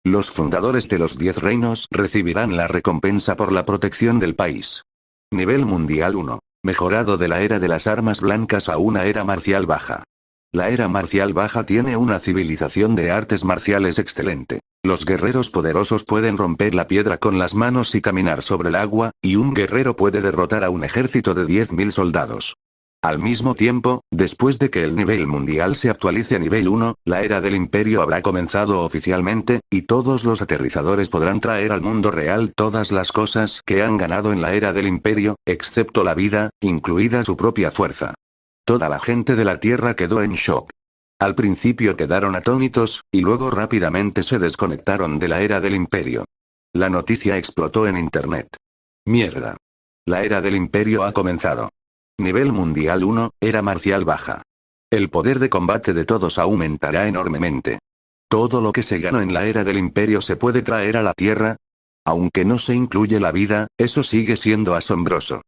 Los fundadores de los 10 reinos recibirán la recompensa por la protección del país. Nivel mundial 1. Mejorado de la era de las armas blancas a una era marcial baja. La era marcial baja tiene una civilización de artes marciales excelente. Los guerreros poderosos pueden romper la piedra con las manos y caminar sobre el agua, y un guerrero puede derrotar a un ejército de 10.000 soldados. Al mismo tiempo, después de que el nivel mundial se actualice a nivel 1, la era del imperio habrá comenzado oficialmente, y todos los aterrizadores podrán traer al mundo real todas las cosas que han ganado en la era del imperio, excepto la vida, incluida su propia fuerza. Toda la gente de la Tierra quedó en shock. Al principio quedaron atónitos, y luego rápidamente se desconectaron de la era del imperio. La noticia explotó en Internet. Mierda. La era del imperio ha comenzado. Nivel mundial 1, era marcial baja. El poder de combate de todos aumentará enormemente. Todo lo que se ganó en la era del imperio se puede traer a la Tierra. Aunque no se incluye la vida, eso sigue siendo asombroso.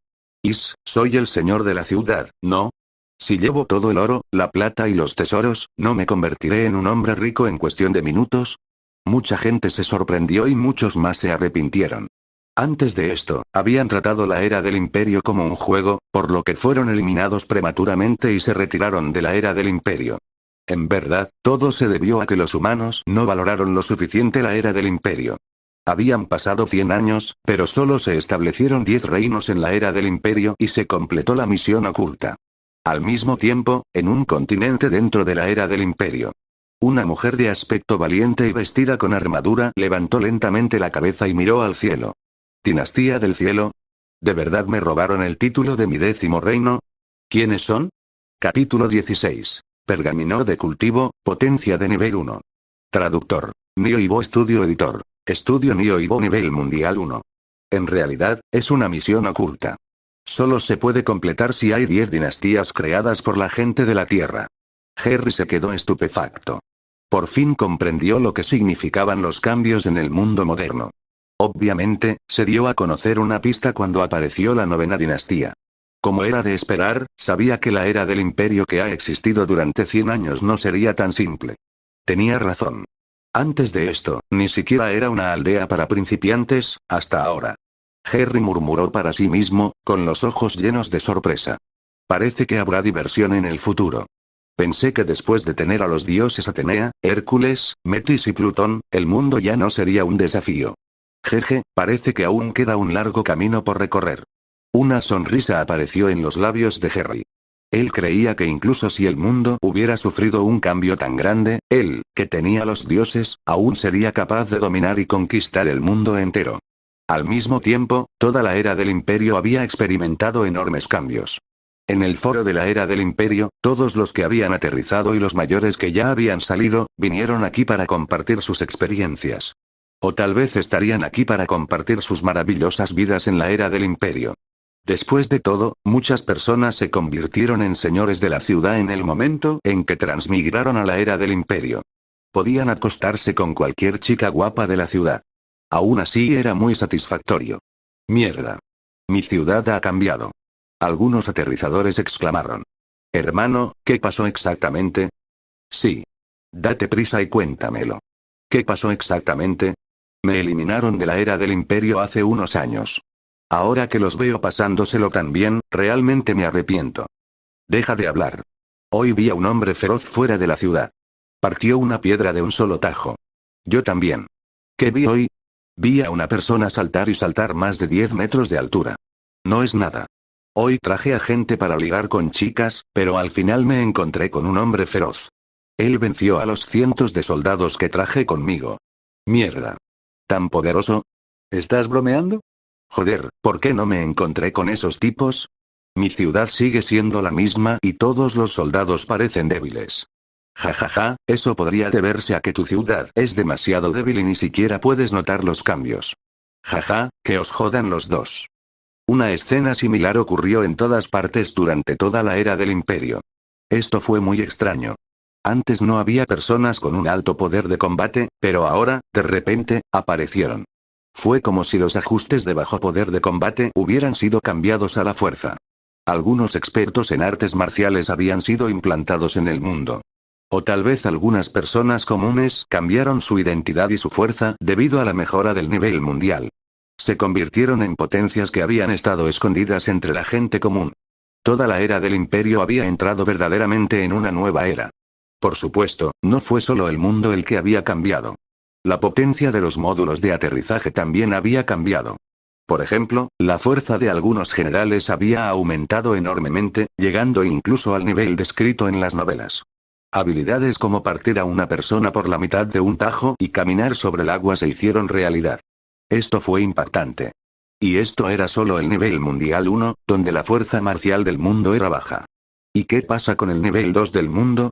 Soy el señor de la ciudad, ¿no? Si llevo todo el oro, la plata y los tesoros, ¿no me convertiré en un hombre rico en cuestión de minutos? Mucha gente se sorprendió y muchos más se arrepintieron. Antes de esto, habían tratado la era del imperio como un juego, por lo que fueron eliminados prematuramente y se retiraron de la era del imperio. En verdad, todo se debió a que los humanos no valoraron lo suficiente la era del imperio. Habían pasado 100 años, pero solo se establecieron 10 reinos en la era del imperio y se completó la misión oculta. Al mismo tiempo, en un continente dentro de la era del imperio. Una mujer de aspecto valiente y vestida con armadura levantó lentamente la cabeza y miró al cielo. ¿Dinastía del cielo? ¿De verdad me robaron el título de mi 10º reino? ¿Quiénes son? Capítulo 16. Pergamino de cultivo, potencia de nivel 1. Traductor. Nioibo Estudio Editor. Estudio Nioibo nivel mundial 1. En realidad, es una misión oculta. Solo se puede completar si hay 10 dinastías creadas por la gente de la Tierra. Harry se quedó estupefacto. Por fin comprendió lo que significaban los cambios en el mundo moderno. Obviamente, se dio a conocer una pista cuando apareció la 9ª dinastía. Como era de esperar, sabía que la era del imperio que ha existido durante 100 años no sería tan simple. Tenía razón. Antes de esto, ni siquiera era una aldea para principiantes, hasta ahora. Harry murmuró para sí mismo, con los ojos llenos de sorpresa. Parece que habrá diversión en el futuro. Pensé que después de tener a los dioses Atenea, Hércules, Metis y Plutón, el mundo ya no sería un desafío. Jeje, parece que aún queda un largo camino por recorrer. Una sonrisa apareció en los labios de Harry. Él creía que incluso si el mundo hubiera sufrido un cambio tan grande, él, que tenía los dioses, aún sería capaz de dominar y conquistar el mundo entero. Al mismo tiempo, toda la era del imperio había experimentado enormes cambios. En el foro de la era del imperio, todos los que habían aterrizado y los mayores que ya habían salido, vinieron aquí para compartir sus experiencias. O tal vez estarían aquí para compartir sus maravillosas vidas en la era del imperio. Después de todo, muchas personas se convirtieron en señores de la ciudad en el momento en que transmigraron a la era del imperio. Podían acostarse con cualquier chica guapa de la ciudad. Aún así era muy satisfactorio. Mierda. Mi ciudad ha cambiado. Algunos aterrizadores exclamaron. Hermano, ¿qué pasó exactamente? Sí. Date prisa y cuéntamelo. ¿Qué pasó exactamente? Me eliminaron de la era del imperio hace unos años. Ahora que los veo pasándoselo tan bien, realmente me arrepiento. Deja de hablar. Hoy vi a un hombre feroz fuera de la ciudad. Partió una piedra de un solo tajo. Yo también. ¿Qué vi hoy? Vi a una persona saltar y saltar más de 10 metros de altura. No es nada. Hoy traje a gente para ligar con chicas, pero al final me encontré con un hombre feroz. Él venció a los cientos de soldados que traje conmigo. Mierda. ¿Tan poderoso? ¿Estás bromeando? Joder, ¿por qué no me encontré con esos tipos? Mi ciudad sigue siendo la misma y todos los soldados parecen débiles. Jajaja, eso podría deberse a que tu ciudad es demasiado débil y ni siquiera puedes notar los cambios. Jaja, que os jodan los dos. Una escena similar ocurrió en todas partes durante toda la era del imperio. Esto fue muy extraño. Antes no había personas con un alto poder de combate, pero ahora, de repente, aparecieron. Fue como si los ajustes de bajo poder de combate hubieran sido cambiados a la fuerza. Algunos expertos en artes marciales habían sido implantados en el mundo. O tal vez algunas personas comunes cambiaron su identidad y su fuerza debido a la mejora del nivel mundial. Se convirtieron en potencias que habían estado escondidas entre la gente común. Toda la era del imperio había entrado verdaderamente en una nueva era. Por supuesto, no fue solo el mundo el que había cambiado. La potencia de los módulos de aterrizaje también había cambiado. Por ejemplo, la fuerza de algunos generales había aumentado enormemente, llegando incluso al nivel descrito en las novelas. Habilidades como partir a una persona por la mitad de un tajo y caminar sobre el agua se hicieron realidad. Esto fue impactante. Y esto era solo el nivel mundial 1, donde la fuerza marcial del mundo era baja. ¿Y qué pasa con el nivel 2 del mundo?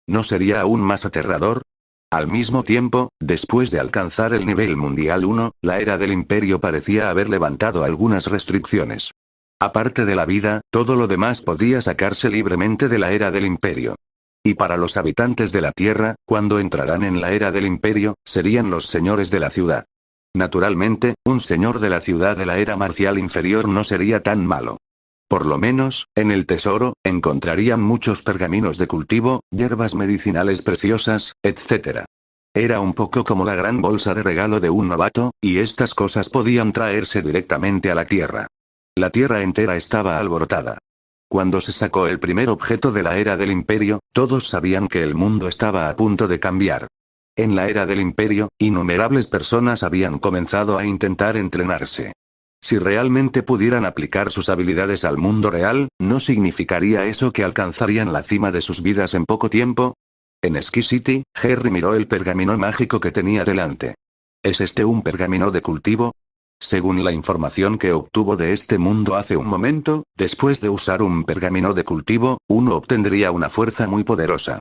¿No sería aún más aterrador? Al mismo tiempo, después de alcanzar el nivel mundial 1, la era del imperio parecía haber levantado algunas restricciones. Aparte de la vida, todo lo demás podía sacarse libremente de la era del imperio. Y para los habitantes de la Tierra, cuando entrarán en la era del imperio, serían los señores de la ciudad. Naturalmente, un señor de la ciudad de la era marcial inferior no sería tan malo. Por lo menos, en el tesoro, encontrarían muchos pergaminos de cultivo, hierbas medicinales preciosas, etc. Era un poco como la gran bolsa de regalo de un novato, y estas cosas podían traerse directamente a la Tierra. La Tierra entera estaba alborotada. Cuando se sacó el primer objeto de la era del imperio, todos sabían que el mundo estaba a punto de cambiar. En la era del imperio, innumerables personas habían comenzado a intentar entrenarse. Si realmente pudieran aplicar sus habilidades al mundo real, ¿no significaría eso que alcanzarían la cima de sus vidas en poco tiempo? En Ski City, Harry miró el pergamino mágico que tenía delante. ¿Es este un pergamino de cultivo? Según la información que obtuvo de este mundo hace un momento, después de usar un pergamino de cultivo, uno obtendría una fuerza muy poderosa.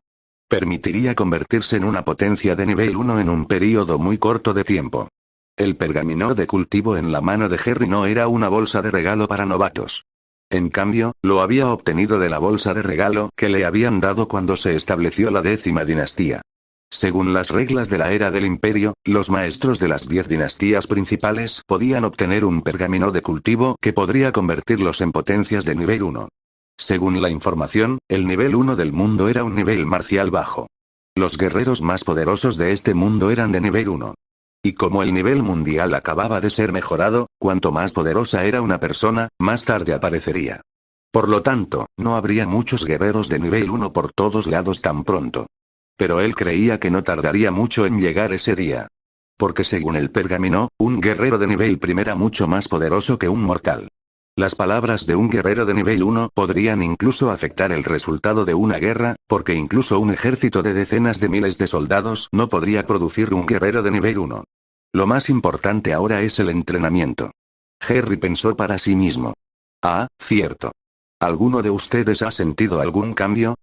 Permitiría convertirse en una potencia de nivel 1 en un período muy corto de tiempo. El pergamino de cultivo en la mano de Harry no era una bolsa de regalo para novatos. En cambio, lo había obtenido de la bolsa de regalo que le habían dado cuando se estableció la 10ª dinastía. Según las reglas de la era del imperio, los maestros de las 10 dinastías principales podían obtener un pergamino de cultivo que podría convertirlos en potencias de nivel 1. Según la información, el nivel 1 del mundo era un nivel marcial bajo. Los guerreros más poderosos de este mundo eran de nivel 1. Y como el nivel mundial acababa de ser mejorado, cuanto más poderosa era una persona, más tarde aparecería. Por lo tanto, no habría muchos guerreros de nivel 1 por todos lados tan pronto. Pero él creía que no tardaría mucho en llegar ese día. Porque según el pergamino, un guerrero de nivel 1 era mucho más poderoso que un mortal. Las palabras de un guerrero de nivel 1 podrían incluso afectar el resultado de una guerra, porque incluso un ejército de decenas de miles de soldados no podría producir un guerrero de nivel 1. Lo más importante ahora es el entrenamiento. Harry pensó para sí mismo. Ah, cierto. ¿Alguno de ustedes ha sentido algún cambio?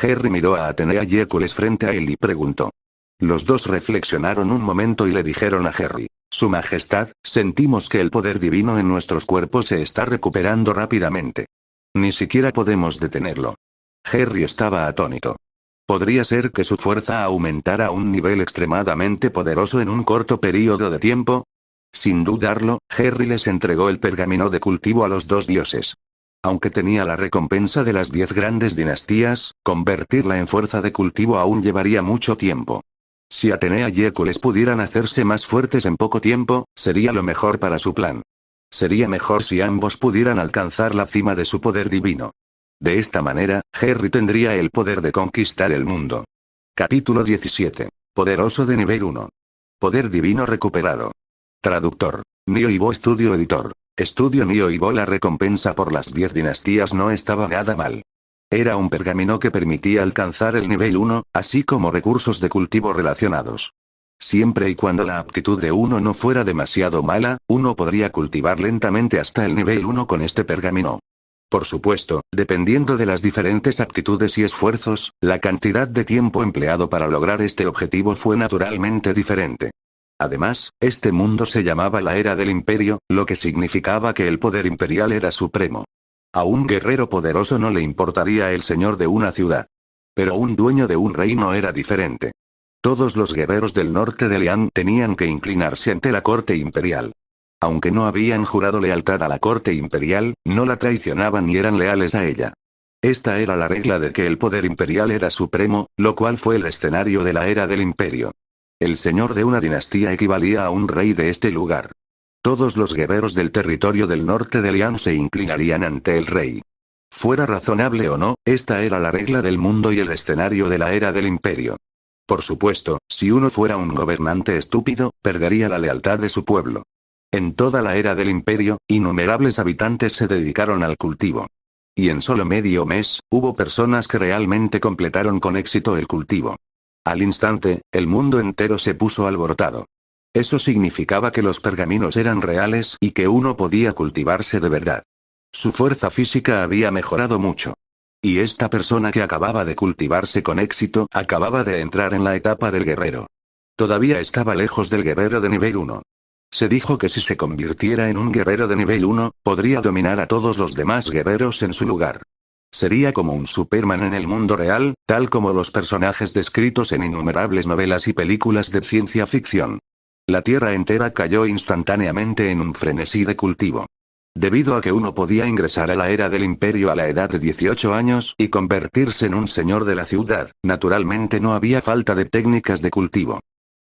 Harry miró a Atenea y Hércules frente a él y preguntó. Los dos reflexionaron un momento y le dijeron a Harry. Su Majestad, sentimos que el poder divino en nuestros cuerpos se está recuperando rápidamente. Ni siquiera podemos detenerlo. Harry estaba atónito. ¿Podría ser que su fuerza aumentara a un nivel extremadamente poderoso en un corto periodo de tiempo? Sin dudarlo, Harry les entregó el pergamino de cultivo a los dos dioses. Aunque tenía la recompensa de las 10 grandes dinastías, convertirla en fuerza de cultivo aún llevaría mucho tiempo. Si Atenea y Hércules pudieran hacerse más fuertes en poco tiempo, sería lo mejor para su plan. Sería mejor si ambos pudieran alcanzar la cima de su poder divino. De esta manera, Harry tendría el poder de conquistar el mundo. Capítulo 17. Poderoso de nivel 1. Poder divino recuperado. Traductor. Nio Ivo Estudio Editor. Estudio Nio Ivo. La recompensa por las 10 dinastías no estaba nada mal. Era un pergamino que permitía alcanzar el nivel 1, así como recursos de cultivo relacionados. Siempre y cuando la aptitud de uno no fuera demasiado mala, uno podría cultivar lentamente hasta el nivel 1 con este pergamino. Por supuesto, dependiendo de las diferentes aptitudes y esfuerzos, la cantidad de tiempo empleado para lograr este objetivo fue naturalmente diferente. Además, este mundo se llamaba la Era del Imperio, lo que significaba que el poder imperial era supremo. A un guerrero poderoso no le importaría el señor de una ciudad. Pero un dueño de un reino era diferente. Todos los guerreros del norte de Lian tenían que inclinarse ante la corte imperial. Aunque no habían jurado lealtad a la corte imperial, no la traicionaban y eran leales a ella. Esta era la regla de que el poder imperial era supremo, lo cual fue el escenario de la Era del Imperio. El señor de una dinastía equivalía a un rey de este lugar. Todos los guerreros del territorio del norte de Lian se inclinarían ante el rey. Fuera razonable o no, esta era la regla del mundo y el escenario de la era del imperio. Por supuesto, si uno fuera un gobernante estúpido, perdería la lealtad de su pueblo. En toda la era del imperio, innumerables habitantes se dedicaron al cultivo. Y en solo medio mes, hubo personas que realmente completaron con éxito el cultivo. Al instante, el mundo entero se puso alborotado. Eso significaba que los pergaminos eran reales y que uno podía cultivarse de verdad. Su fuerza física había mejorado mucho. Y esta persona que acababa de cultivarse con éxito, acababa de entrar en la etapa del guerrero. Todavía estaba lejos del guerrero de nivel 1. Se dijo que si se convirtiera en un guerrero de nivel 1, podría dominar a todos los demás guerreros en su lugar. Sería como un Superman en el mundo real, tal como los personajes descritos en innumerables novelas y películas de ciencia ficción. La tierra entera cayó instantáneamente en un frenesí de cultivo. Debido a que uno podía ingresar a la era del imperio a la edad de 18 años y convertirse en un señor de la ciudad, naturalmente no había falta de técnicas de cultivo.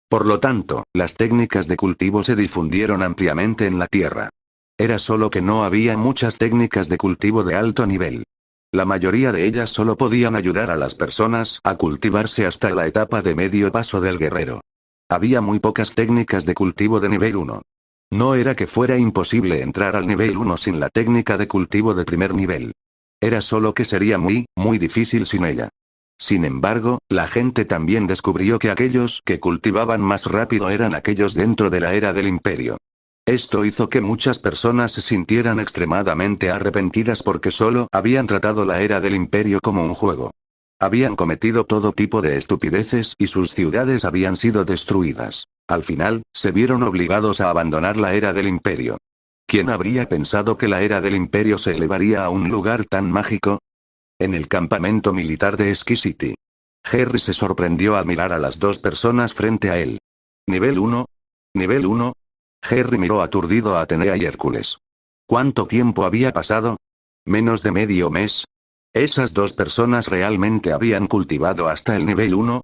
Por lo tanto, las técnicas de cultivo se difundieron ampliamente en la tierra. Era solo que no había muchas técnicas de cultivo de alto nivel. La mayoría de ellas solo podían ayudar a las personas a cultivarse hasta la etapa de medio paso del guerrero. Había muy pocas técnicas de cultivo de nivel 1. No era que fuera imposible entrar al nivel 1 sin la técnica de cultivo de primer nivel. Era solo que sería muy difícil sin ella. Sin embargo, la gente también descubrió que aquellos que cultivaban más rápido eran aquellos dentro de la era del imperio. Esto hizo que muchas personas se sintieran extremadamente arrepentidas porque solo habían tratado la era del imperio como un juego. Habían cometido todo tipo de estupideces y sus ciudades habían sido destruidas. Al final, se vieron obligados a abandonar la era del imperio. ¿Quién habría pensado que la era del imperio se elevaría a un lugar tan mágico? En el campamento militar de Ski City. Harry se sorprendió al mirar a las dos personas frente a él. ¿Nivel 1? ¿Nivel 1? Harry miró aturdido a Atenea y Hércules. ¿Cuánto tiempo había pasado? ¿Menos de medio mes? ¿Esas dos personas realmente habían cultivado hasta el nivel 1?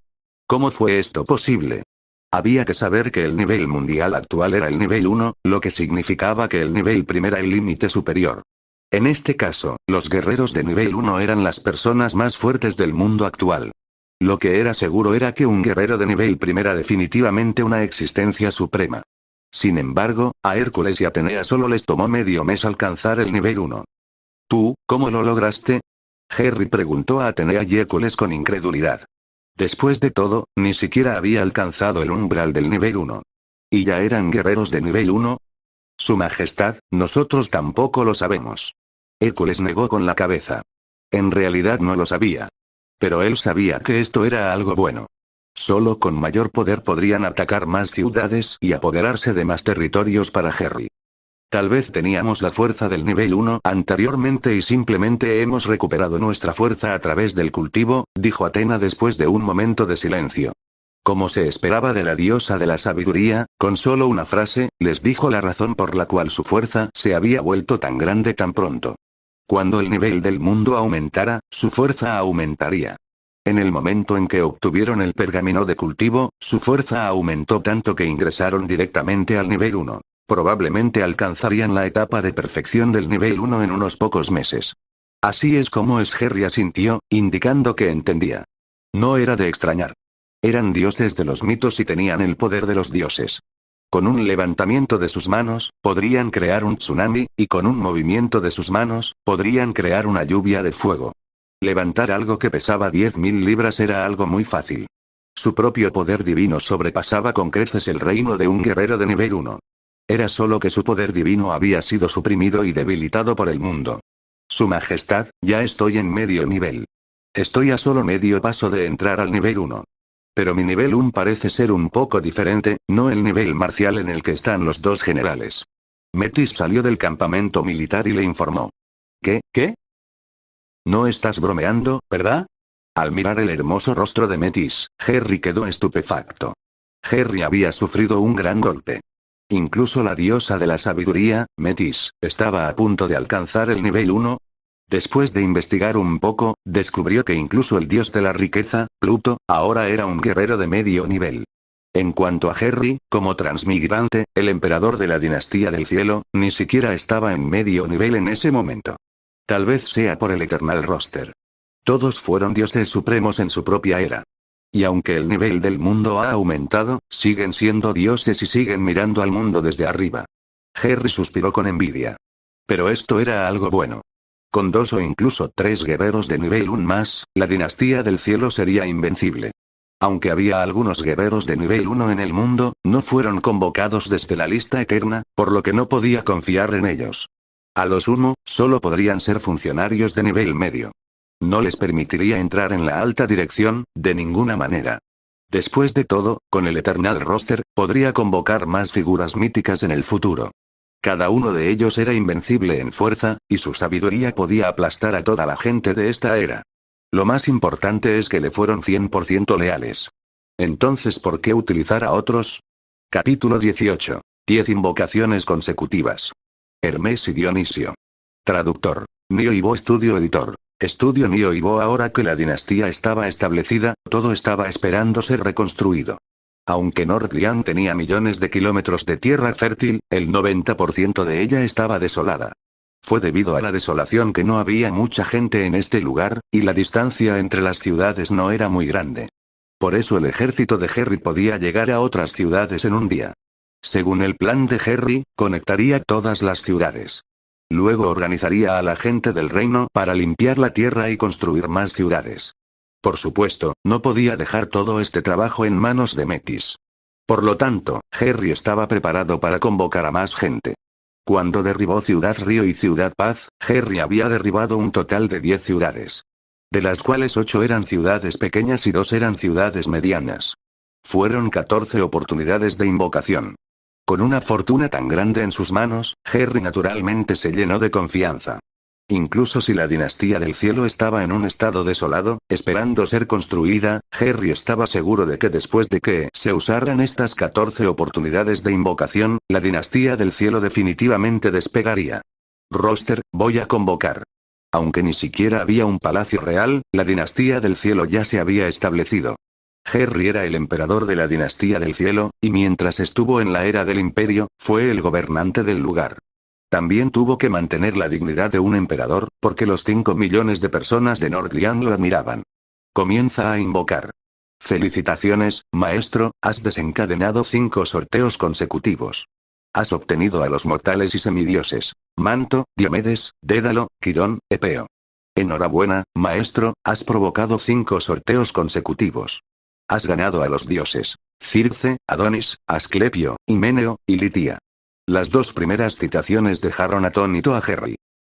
¿Cómo fue esto posible? Había que saber que el nivel mundial actual era el nivel 1, lo que significaba que el nivel primero era el límite superior. En este caso, los guerreros de nivel 1 eran las personas más fuertes del mundo actual. Lo que era seguro era que un guerrero de nivel primero era definitivamente una existencia suprema. Sin embargo, a Hércules y Atenea solo les tomó medio mes alcanzar el nivel 1. ¿Tú, cómo lo lograste? Harry preguntó a Atenea y Hércules con incredulidad. Después de todo, ni siquiera había alcanzado el umbral del nivel 1. ¿Y ya eran guerreros de nivel 1? Su Majestad, nosotros tampoco lo sabemos. Hércules negó con la cabeza. En realidad no lo sabía. Pero él sabía que esto era algo bueno. Solo con mayor poder podrían atacar más ciudades y apoderarse de más territorios para Harry. Tal vez teníamos la fuerza del nivel 1 anteriormente y simplemente hemos recuperado nuestra fuerza a través del cultivo, dijo Atena después de un momento de silencio. Como se esperaba de la diosa de la sabiduría, con solo una frase, les dijo la razón por la cual su fuerza se había vuelto tan grande tan pronto. Cuando el nivel del mundo aumentara, su fuerza aumentaría. En el momento en que obtuvieron el pergamino de cultivo, su fuerza aumentó tanto que ingresaron directamente al nivel 1. Probablemente alcanzarían la etapa de perfección del nivel 1 en unos pocos meses. Así es como Harry asintió, indicando que entendía. No era de extrañar. Eran dioses de los mitos y tenían el poder de los dioses. Con un levantamiento de sus manos, podrían crear un tsunami, y con un movimiento de sus manos, podrían crear una lluvia de fuego. Levantar algo que pesaba 10.000 libras era algo muy fácil. Su propio poder divino sobrepasaba con creces el reino de un guerrero de nivel 1. Era solo que su poder divino había sido suprimido y debilitado por el mundo. Su Majestad, ya estoy en medio nivel. Estoy a solo medio paso de entrar al nivel 1. Pero mi nivel 1 parece ser un poco diferente, no el nivel marcial en el que están los dos generales. Metis salió del campamento militar y le informó. ¿Qué? No estás bromeando, ¿verdad? Al mirar el hermoso rostro de Metis, Harry quedó estupefacto. Harry había sufrido un gran golpe. Incluso la diosa de la sabiduría, Metis, estaba a punto de alcanzar el nivel 1. Después de investigar un poco, descubrió que incluso el dios de la riqueza, Pluto, ahora era un guerrero de medio nivel. En cuanto a Harry, como transmigrante, el emperador de la dinastía del cielo, ni siquiera estaba en medio nivel en ese momento. Tal vez sea por el Eternal Roster. Todos fueron dioses supremos en su propia era. Y aunque el nivel del mundo ha aumentado, siguen siendo dioses y siguen mirando al mundo desde arriba. Harry suspiró con envidia. Pero esto era algo bueno. Con 2 o incluso 3 guerreros de nivel 1 más, la dinastía del cielo sería invencible. Aunque había algunos guerreros de nivel 1 en el mundo, no fueron convocados desde la lista eterna, por lo que no podía confiar en ellos. A lo sumo, solo podrían ser funcionarios de nivel medio. No les permitiría entrar en la alta dirección, de ninguna manera. Después de todo, con el Eternal Roster, podría convocar más figuras míticas en el futuro. Cada uno de ellos era invencible en fuerza, y su sabiduría podía aplastar a toda la gente de esta era. Lo más importante es que le fueron 100% leales. Entonces, ¿por qué utilizar a otros? Capítulo 18. 10 invocaciones consecutivas. Hermes y Dionisio. Traductor. Nio Ivo Estudio Editor. Estudio Nio Ivo. Ahora que la dinastía estaba establecida, todo estaba esperando ser reconstruido. Aunque Nordlian tenía millones de kilómetros de tierra fértil, el 90% de ella estaba desolada. Fue debido a la desolación que no había mucha gente en este lugar, y la distancia entre las ciudades no era muy grande. Por eso el ejército de Harry podía llegar a otras ciudades en un día. Según el plan de Harry, conectaría todas las ciudades. Luego organizaría a la gente del reino para limpiar la tierra y construir más ciudades. Por supuesto, no podía dejar todo este trabajo en manos de Metis. Por lo tanto, Harry estaba preparado para convocar a más gente. Cuando derribó Ciudad Río y Ciudad Paz, Harry había derribado un total de 10 ciudades. De las cuales 8 eran ciudades pequeñas y 2 eran ciudades medianas. Fueron 14 oportunidades de invocación. Con una fortuna tan grande en sus manos, Harry naturalmente se llenó de confianza. Incluso si la dinastía del cielo estaba en un estado desolado, esperando ser construida, Harry estaba seguro de que después de que se usaran estas 14 oportunidades de invocación, la dinastía del cielo definitivamente despegaría. Roster, voy a convocar. Aunque ni siquiera había un palacio real, la dinastía del cielo ya se había establecido. Harry era el emperador de la dinastía del cielo, y mientras estuvo en la era del imperio, fue el gobernante del lugar. También tuvo que mantener la dignidad de un emperador, porque los 5 millones de personas de Nordlian lo admiraban. Comienza a invocar. Felicitaciones, maestro, has desencadenado 5 sorteos consecutivos. Has obtenido a los mortales y semidioses: Manto, Diomedes, Dédalo, Quirón, Epeo. Enhorabuena, maestro, has provocado 5 sorteos consecutivos. Has ganado a los dioses: Circe, Adonis, Asclepio, Himeneo, y Litia. Las 2 primeras citaciones dejaron atónito a Harry.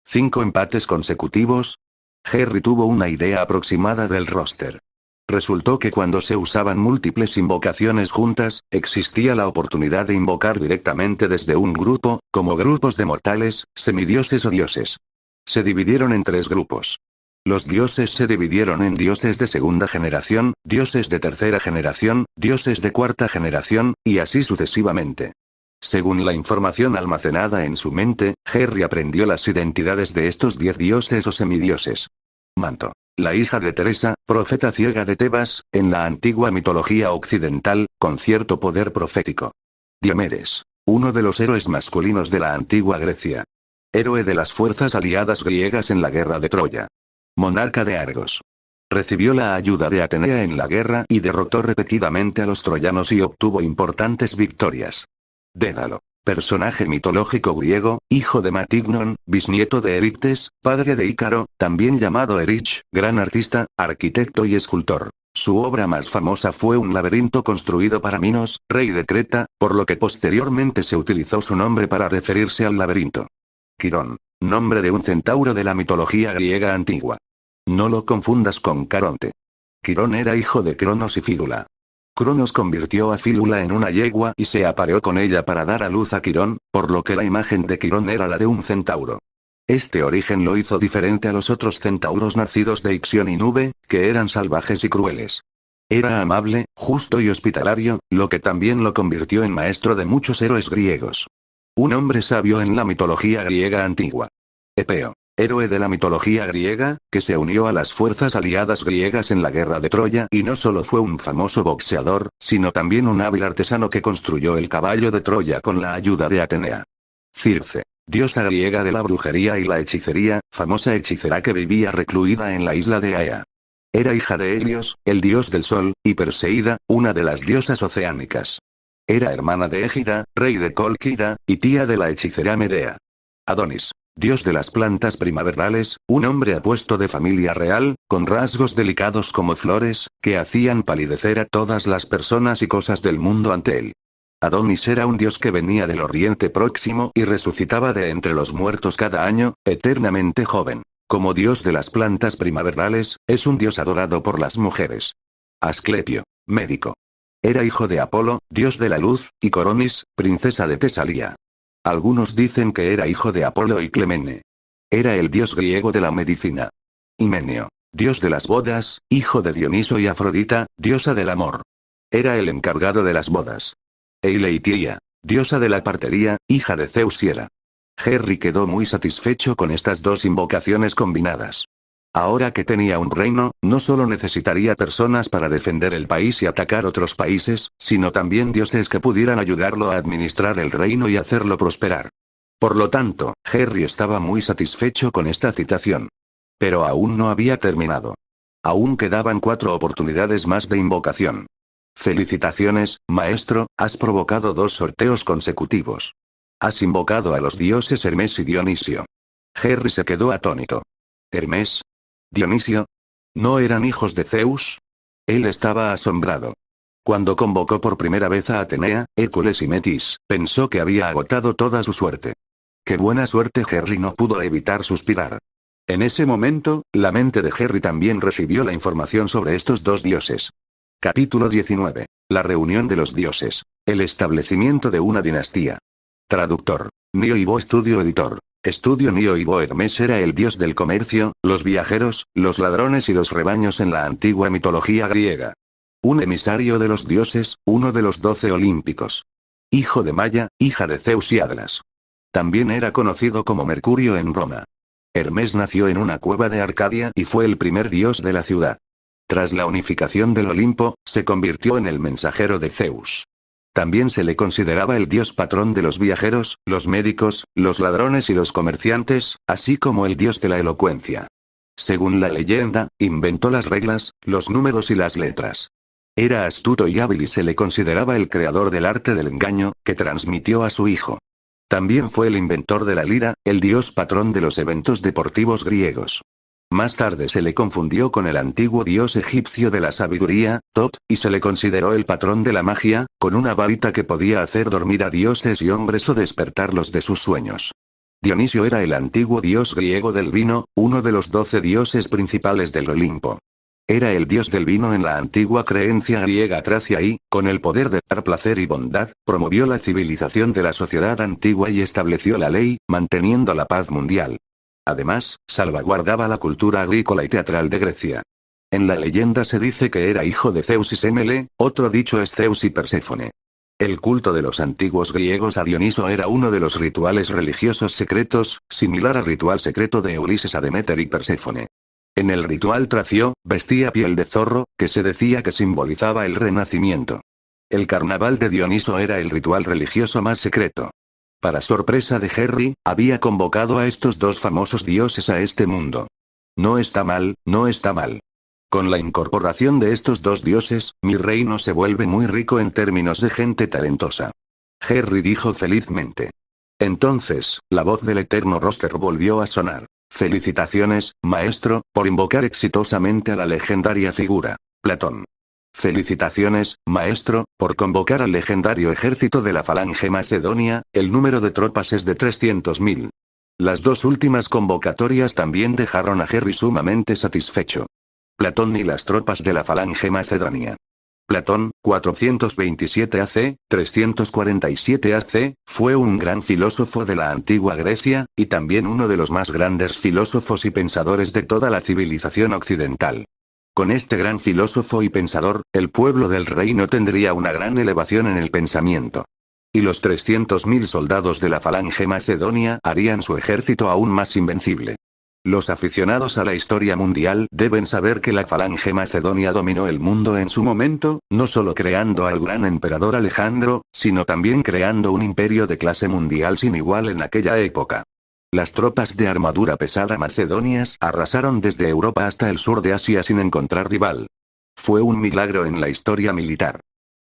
5 empates consecutivos. Harry tuvo una idea aproximada del roster. Resultó que cuando se usaban múltiples invocaciones juntas, existía la oportunidad de invocar directamente desde un grupo, como grupos de mortales, semidioses o dioses. Se dividieron en 3 grupos. Los dioses se dividieron en dioses de segunda generación, dioses de tercera generación, dioses de cuarta generación, y así sucesivamente. Según la información almacenada en su mente, Harry aprendió las identidades de estos 10 dioses o semidioses. Manto. La hija de Teresa, profeta ciega de Tebas, en la antigua mitología occidental, con cierto poder profético. Diomedes. Uno de los héroes masculinos de la antigua Grecia. Héroe de las fuerzas aliadas griegas en la guerra de Troya. Monarca de Argos. Recibió la ayuda de Atenea en la guerra y derrotó repetidamente a los troyanos y obtuvo importantes victorias. Dédalo. Personaje mitológico griego, hijo de Matignon, bisnieto de Erictes, padre de Ícaro, también llamado Erich, gran artista, arquitecto y escultor. Su obra más famosa fue un laberinto construido para Minos, rey de Creta, por lo que posteriormente se utilizó su nombre para referirse al laberinto. Quirón. Nombre de un centauro de la mitología griega antigua. No lo confundas con Caronte. Quirón era hijo de Cronos y Fílula. Cronos convirtió a Fílula en una yegua y se apareó con ella para dar a luz a Quirón, por lo que la imagen de Quirón era la de un centauro. Este origen lo hizo diferente a los otros centauros nacidos de Ixión y Nube, que eran salvajes y crueles. Era amable, justo y hospitalario, lo que también lo convirtió en maestro de muchos héroes griegos. Un hombre sabio en la mitología griega antigua. Epeo. Héroe de la mitología griega, que se unió a las fuerzas aliadas griegas en la guerra de Troya y no solo fue un famoso boxeador, sino también un hábil artesano que construyó el caballo de Troya con la ayuda de Atenea. Circe. diosa griega de la brujería y la hechicería, famosa hechicera que vivía recluida en la isla de Aea. Era hija de Helios, el dios del sol, y Perseida, una de las diosas oceánicas. Era hermana de Égida, rey de Cólquida, y tía de la hechicera Medea. Adonis, dios de las plantas primaverales, un hombre apuesto de familia real, con rasgos delicados como flores, que hacían palidecer a todas las personas y cosas del mundo ante él. Adonis era un dios que venía del Oriente Próximo y resucitaba de entre los muertos cada año, eternamente joven. Como dios de las plantas primaverales, es un dios adorado por las mujeres. Asclepio, médico. Era hijo de Apolo, dios de la luz, y Coronis, princesa de Tesalía. Algunos dicen que era hijo de Apolo y Clemene. Era el dios griego de la medicina. Himeneo, dios de las bodas, hijo de Dioniso y Afrodita, diosa del amor. Era el encargado de las bodas. Eileitía, diosa de la partería, hija de Zeus y Hera. Herri quedó muy satisfecho con estas dos invocaciones combinadas. Ahora que tenía un reino, no solo necesitaría personas para defender el país y atacar otros países, sino también dioses que pudieran ayudarlo a administrar el reino y hacerlo prosperar. Por lo tanto, Herri estaba muy satisfecho con esta citación. Pero aún no había terminado. Aún quedaban 4 oportunidades más de invocación. Felicitaciones, maestro, has provocado 2 sorteos consecutivos. Has invocado a los dioses Hermes y Dionisio. Herri se quedó atónito. ¿Hermes? ¿Dionisio? ¿No eran hijos de Zeus? Él estaba asombrado. Cuando convocó por primera vez a Atenea, Hércules y Metis, pensó que había agotado toda su suerte. ¡Qué buena suerte! Herri no pudo evitar suspirar. En ese momento, la mente de Herri también recibió la información sobre estos 2 dioses. Capítulo 19. La reunión de los dioses. El establecimiento de una dinastía. Traductor. Nio Ivo Estudio Editor. Estudio Nio Ivo. Hermes era el dios del comercio, los viajeros, los ladrones y los rebaños en la antigua mitología griega. Un emisario de los dioses, uno de los 12 olímpicos. Hijo de Maya, hija de Zeus y Atlas. También era conocido como Mercurio en Roma. Hermes nació en una cueva de Arcadia y fue el primer dios de la ciudad. Tras la unificación del Olimpo, se convirtió en el mensajero de Zeus. También se le consideraba el dios patrón de los viajeros, los médicos, los ladrones y los comerciantes, así como el dios de la elocuencia. Según la leyenda, inventó las reglas, los números y las letras. Era astuto y hábil y se le consideraba el creador del arte del engaño, que transmitió a su hijo. También fue el inventor de la lira, el dios patrón de los eventos deportivos griegos. Más tarde se le confundió con el antiguo dios egipcio de la sabiduría, Tot, y se le consideró el patrón de la magia, con una varita que podía hacer dormir a dioses y hombres o despertarlos de sus sueños. Dionisio era el antiguo dios griego del vino, uno de los 12 dioses principales del Olimpo. Era el dios del vino en la antigua creencia griega tracia y, con el poder de dar placer y bondad, promovió la civilización de la sociedad antigua y estableció la ley, manteniendo la paz mundial. Además, salvaguardaba la cultura agrícola y teatral de Grecia. En la leyenda se dice que era hijo de Zeus y Semele, otro dicho es Zeus y Perséfone. El culto de los antiguos griegos a Dioniso era uno de los rituales religiosos secretos, similar al ritual secreto de Ulises a Deméter y Perséfone. En el ritual tracio, vestía piel de zorro, que se decía que simbolizaba el renacimiento. El carnaval de Dioniso era el ritual religioso más secreto. Para sorpresa de Herri, había convocado a estos 2 famosos dioses a este mundo. No está mal, no está mal. Con la incorporación de estos 2 dioses, mi reino se vuelve muy rico en términos de gente talentosa. Herri dijo felizmente. Entonces, la voz del eterno roster volvió a sonar. Felicitaciones, maestro, por invocar exitosamente a la legendaria figura, Platón. Felicitaciones, maestro, por convocar al legendario ejército de la Falange Macedonia, el número de tropas es de 300.000. Las 2 últimas convocatorias también dejaron a Herri sumamente satisfecho. Platón y las tropas de la Falange Macedonia. Platón, 427 AC, 347 AC, fue un gran filósofo de la antigua Grecia, y también uno de los más grandes filósofos y pensadores de toda la civilización occidental. Con este gran filósofo y pensador, el pueblo del reino tendría una gran elevación en el pensamiento. Y los 300.000 soldados de la Falange Macedonia harían su ejército aún más invencible. Los aficionados a la historia mundial deben saber que la falange macedonia dominó el mundo en su momento, no solo creando al gran emperador Alejandro, sino también creando un imperio de clase mundial sin igual en aquella época. Las tropas de armadura pesada macedonias arrasaron desde Europa hasta el sur de Asia sin encontrar rival. Fue un milagro en la historia militar.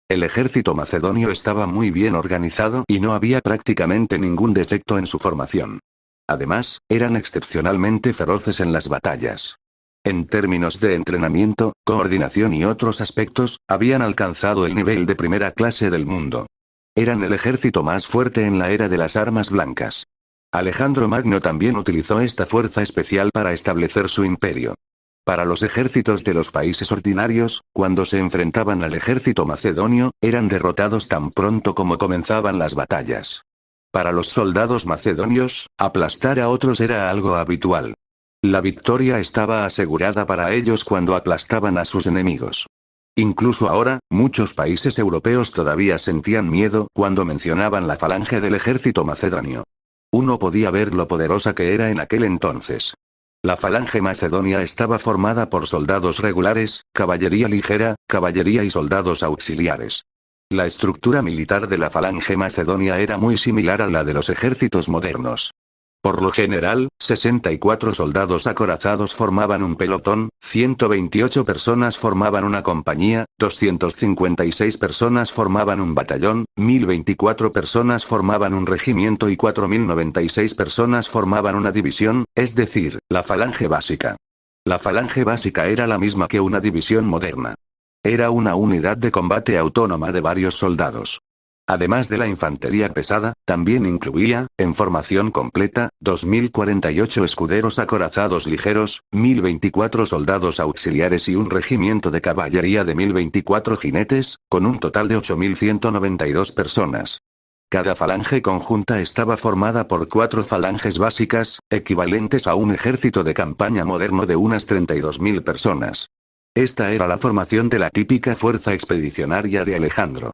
El ejército macedonio estaba muy bien organizado y no había prácticamente ningún defecto en su formación. Además, eran excepcionalmente feroces en las batallas. En términos de entrenamiento, coordinación y otros aspectos, habían alcanzado el nivel de primera clase del mundo. Eran el ejército más fuerte en la era de las armas blancas. Alejandro Magno también utilizó esta fuerza especial para establecer su imperio. Para los ejércitos de los países ordinarios, cuando se enfrentaban al ejército macedonio, eran derrotados tan pronto como comenzaban las batallas. Para los soldados macedonios, aplastar a otros era algo habitual. La victoria estaba asegurada para ellos cuando aplastaban a sus enemigos. Incluso ahora, muchos países europeos todavía sentían miedo cuando mencionaban la falange del ejército macedonio. Uno podía ver lo poderosa que era en aquel entonces. La falange macedonia estaba formada por soldados regulares, caballería ligera, caballería y soldados auxiliares. La estructura militar de la falange macedonia era muy similar a la de los ejércitos modernos. Por lo general, 64 soldados acorazados formaban un pelotón, 128 personas formaban una compañía, 256 personas formaban un batallón, 1024 personas formaban un regimiento y 4096 personas formaban una división, es decir, la falange básica. La falange básica era la misma que una división moderna. Era una unidad de combate autónoma de varios soldados. Además de la infantería pesada, también incluía, en formación completa, 2048 escuderos acorazados ligeros, 1024 soldados auxiliares y un regimiento de caballería de 1024 jinetes, con un total de 8192 personas. Cada falange conjunta estaba formada por 4 falanges básicas, equivalentes a un ejército de campaña moderno de unas 32.000 personas. Esta era la formación de la típica fuerza expedicionaria de Alejandro.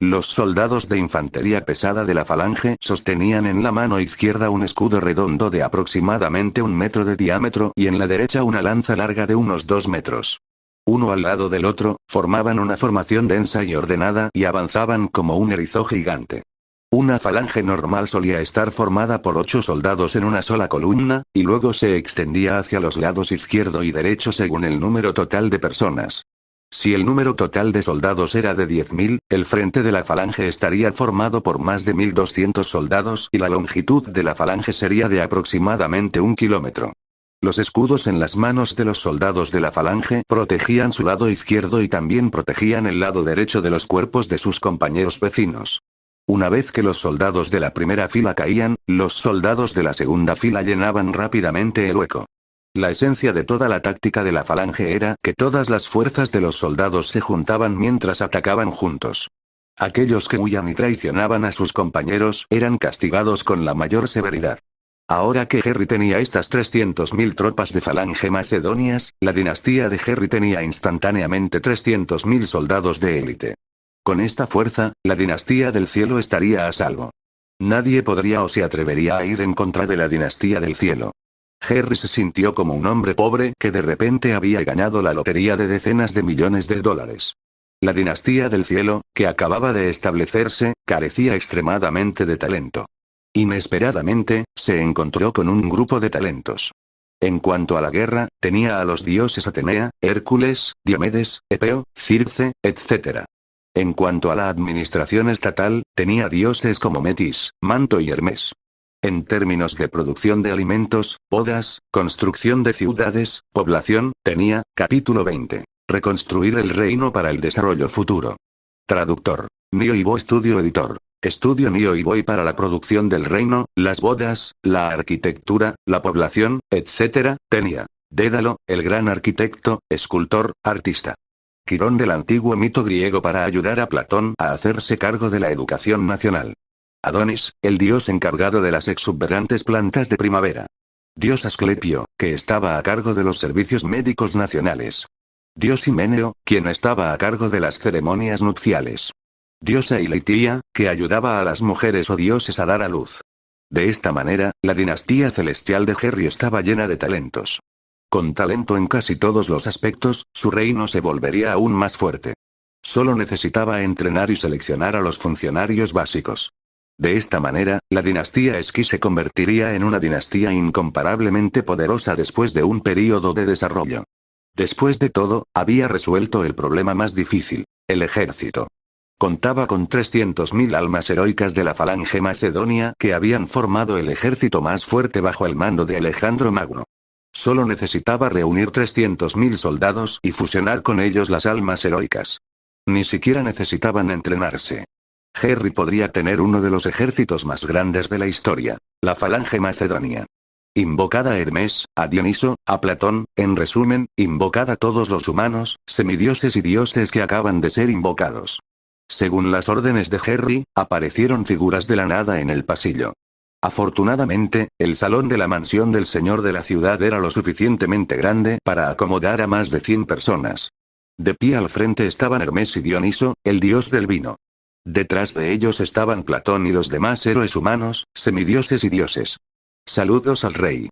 Los soldados de infantería pesada de la falange sostenían en la mano izquierda un escudo redondo de aproximadamente 1 metro de diámetro y en la derecha una lanza larga de unos 2 metros. Uno al lado del otro, formaban una formación densa y ordenada y avanzaban como un erizo gigante. Una falange normal solía estar formada por 8 soldados en una sola columna, y luego se extendía hacia los lados izquierdo y derecho según el número total de personas. Si el número total de soldados era de 10.000, el frente de la falange estaría formado por más de 1.200 soldados y la longitud de la falange sería de aproximadamente 1 kilómetro. Los escudos en las manos de los soldados de la falange protegían su lado izquierdo y también protegían el lado derecho de los cuerpos de sus compañeros vecinos. Una vez que los soldados de la primera fila caían, los soldados de la segunda fila llenaban rápidamente el hueco. La esencia de toda la táctica de la falange era que todas las fuerzas de los soldados se juntaban mientras atacaban juntos. Aquellos que huían y traicionaban a sus compañeros eran castigados con la mayor severidad. Ahora que Gerri tenía estas 300.000 tropas de falange macedonias, la dinastía de Gerri tenía instantáneamente 300.000 soldados de élite. Con esta fuerza, la dinastía del cielo estaría a salvo. Nadie podría o se atrevería a ir en contra de la dinastía del cielo. Gerri se sintió como un hombre pobre que de repente había ganado la lotería de decenas de millones de dólares. La dinastía del cielo, que acababa de establecerse, carecía extremadamente de talento. Inesperadamente, se encontró con un grupo de talentos. En cuanto a la guerra, tenía a los dioses Atenea, Hércules, Diomedes, Epeo, Circe, etc. En cuanto a la administración estatal, tenía dioses como Metis, Manto y Hermes. En términos de producción de alimentos, bodas, construcción de ciudades, población, tenía, capítulo 20. Reconstruir el reino para el desarrollo futuro. Traductor. Nio Ivo Estudio Editor. Estudio Nio Ivo para la producción del reino, las bodas, la arquitectura, la población, etc. Tenía. Dédalo, el gran arquitecto, escultor, artista. Quirón del antiguo mito griego para ayudar a Platón a hacerse cargo de la educación nacional. Adonis, el dios encargado de las exuberantes plantas de primavera. Dios Asclepio, que estaba a cargo de los servicios médicos nacionales. Dios Himeneo, quien estaba a cargo de las ceremonias nupciales. Diosa Eileitía, que ayudaba a las mujeres o dioses a dar a luz. De esta manera, la dinastía celestial de Harry estaba llena de talentos. Con talento en casi todos los aspectos, su reino se volvería aún más fuerte. Solo necesitaba entrenar y seleccionar a los funcionarios básicos. De esta manera, la dinastía Esqui se convertiría en una dinastía incomparablemente poderosa después de un período de desarrollo. Después de todo, había resuelto el problema más difícil, el ejército. Contaba con 300.000 almas heroicas de la falange macedonia que habían formado el ejército más fuerte bajo el mando de Alejandro Magno. Solo necesitaba reunir 300.000 soldados y fusionar con ellos las almas heroicas. Ni siquiera necesitaban entrenarse. Harry podría tener uno de los ejércitos más grandes de la historia, la falange macedonia. Invocada a Hermes, a Dioniso, a Platón, en resumen, invocada a todos los humanos, semidioses y dioses que acaban de ser invocados. Según las órdenes de Harry, aparecieron figuras de la nada en el pasillo. Afortunadamente, el salón de la mansión del señor de la ciudad era lo suficientemente grande para acomodar a más de 100 personas. De pie al frente estaban Hermes y Dioniso, el dios del vino. Detrás de ellos estaban Platón y los demás héroes humanos, semidioses y dioses. Saludos al rey.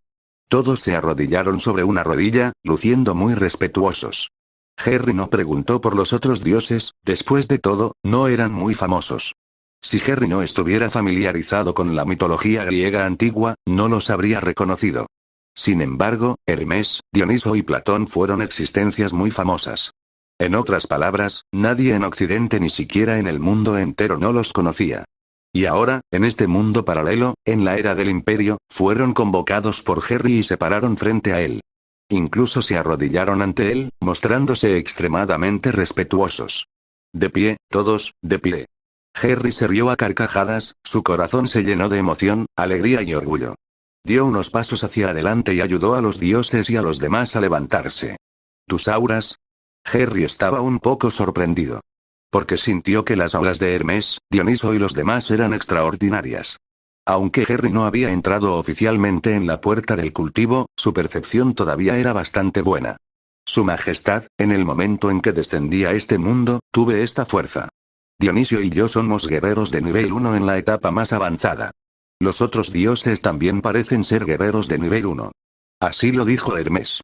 Todos se arrodillaron sobre una rodilla, luciendo muy respetuosos. Harry no preguntó por los otros dioses, después de todo, no eran muy famosos. Si Harry no estuviera familiarizado con la mitología griega antigua, no los habría reconocido. Sin embargo, Hermes, Dioniso y Platón fueron existencias muy famosas. En otras palabras, nadie en Occidente ni siquiera en el mundo entero no los conocía. Y ahora, en este mundo paralelo, en la era del Imperio, fueron convocados por Harry y se pararon frente a él. Incluso se arrodillaron ante él, mostrándose extremadamente respetuosos. De pie, todos, de pie. Harry se rió a carcajadas, su corazón se llenó de emoción, alegría y orgullo. Dio unos pasos hacia adelante y ayudó a los dioses y a los demás a levantarse. ¿Tus auras? Harry estaba un poco sorprendido. Porque sintió que las auras de Hermes, Dioniso y los demás eran extraordinarias. Aunque Harry no había entrado oficialmente en la puerta del cultivo, su percepción todavía era bastante buena. Su Majestad, en el momento en que descendí a este mundo, tuve esta fuerza. Dionisio y yo somos guerreros de nivel 1 en la etapa más avanzada. Los otros dioses también parecen ser guerreros de nivel 1. Así lo dijo Hermes.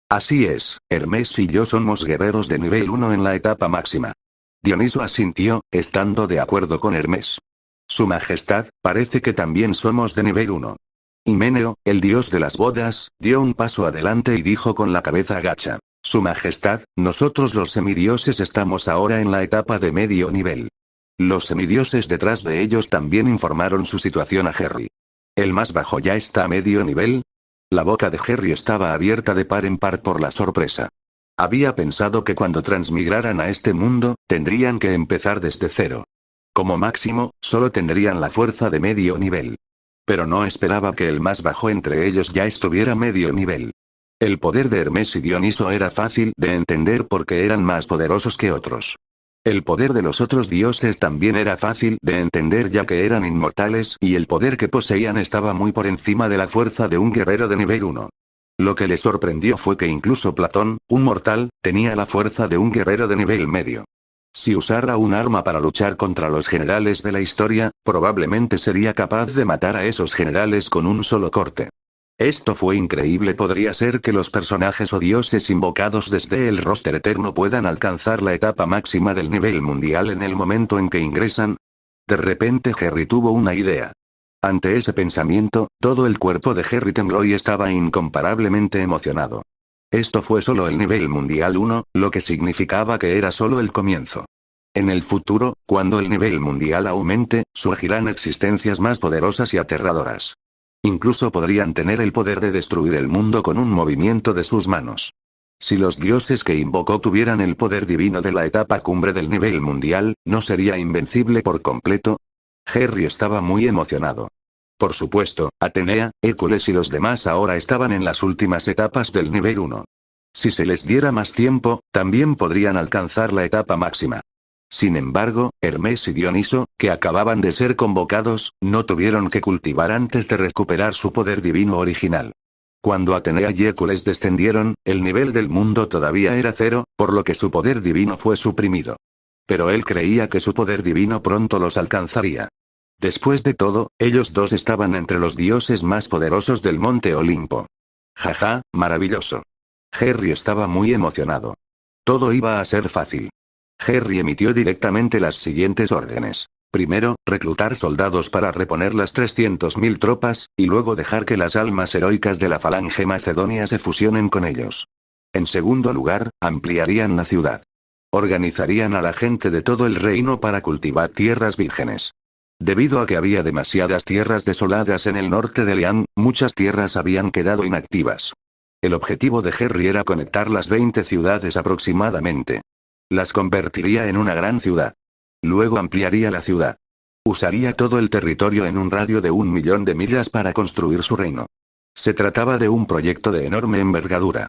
Así es, Hermes y yo somos guerreros de nivel 1 en la etapa máxima. Dioniso asintió, estando de acuerdo con Hermes. Su Majestad, parece que también somos de nivel 1. Himeneo, el dios de las bodas, dio un paso adelante y dijo con la cabeza agacha. Su Majestad, nosotros los semidioses estamos ahora en la etapa de medio nivel. Los semidioses detrás de ellos también informaron su situación a Harry. ¿El más bajo ya está a medio nivel? La boca de Harry estaba abierta de par en par por la sorpresa. Había pensado que cuando transmigraran a este mundo, tendrían que empezar desde cero. Como máximo, solo tendrían la fuerza de medio nivel. Pero no esperaba que el más bajo entre ellos ya estuviera medio nivel. El poder de Hermes y Dioniso era fácil de entender porque eran más poderosos que otros. El poder de los otros dioses también era fácil de entender ya que eran inmortales y el poder que poseían estaba muy por encima de la fuerza de un guerrero de nivel 1. Lo que le sorprendió fue que incluso Platón, un mortal, tenía la fuerza de un guerrero de nivel medio. Si usara un arma para luchar contra los generales de la historia, probablemente sería capaz de matar a esos generales con un solo corte. Esto fue increíble. Podría ser que los personajes o dioses invocados desde el roster eterno puedan alcanzar la etapa máxima del nivel mundial en el momento en que ingresan. De repente Harry tuvo una idea. Ante ese pensamiento, todo el cuerpo de Harry tembló y estaba incomparablemente emocionado. Esto fue solo el nivel mundial 1, lo que significaba que era solo el comienzo. En el futuro, cuando el nivel mundial aumente, surgirán existencias más poderosas y aterradoras. Incluso podrían tener el poder de destruir el mundo con un movimiento de sus manos. Si los dioses que invocó tuvieran el poder divino de la etapa cumbre del nivel mundial, ¿no sería invencible por completo? Harry estaba muy emocionado. Por supuesto, Atenea, Hércules y los demás ahora estaban en las últimas etapas del nivel 1. Si se les diera más tiempo, también podrían alcanzar la etapa máxima. Sin embargo, Hermes y Dioniso, que acababan de ser convocados, no tuvieron que cultivar antes de recuperar su poder divino original. Cuando Atenea y Hércules descendieron, el nivel del mundo todavía era 0, por lo que su poder divino fue suprimido. Pero él creía que su poder divino pronto los alcanzaría. Después de todo, ellos dos estaban entre los dioses más poderosos del Monte Olimpo. Jaja, maravilloso. Harry estaba muy emocionado. Todo iba a ser fácil. Harry emitió directamente las siguientes órdenes. Primero, reclutar soldados para reponer las 300.000 tropas, y luego dejar que las almas heroicas de la falange macedonia se fusionen con ellos. En segundo lugar, ampliarían la ciudad. Organizarían a la gente de todo el reino para cultivar tierras vírgenes. Debido a que había demasiadas tierras desoladas en el norte de Leán, muchas tierras habían quedado inactivas. El objetivo de Harry era conectar las 20 ciudades aproximadamente. Las convertiría en una gran ciudad. Luego ampliaría la ciudad. Usaría todo el territorio en un radio de 1.000.000 de millas para construir su reino. Se trataba de un proyecto de enorme envergadura.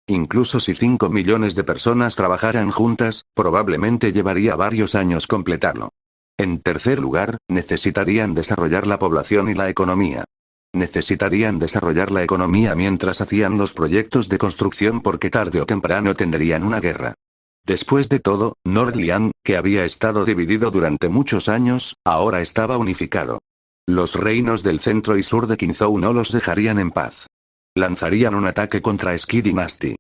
Incluso si 5 millones de personas trabajaran juntas, probablemente llevaría varios años completarlo. En tercer lugar, necesitarían desarrollar la población y la economía. Necesitarían desarrollar la economía mientras hacían los proyectos de construcción porque tarde o temprano tendrían una guerra. Después de todo, Nordlian, que había estado dividido durante muchos años, ahora estaba unificado. Los reinos del centro y sur de Kinzhou no los dejarían en paz. Lanzarían un ataque contra Ski Dynasty.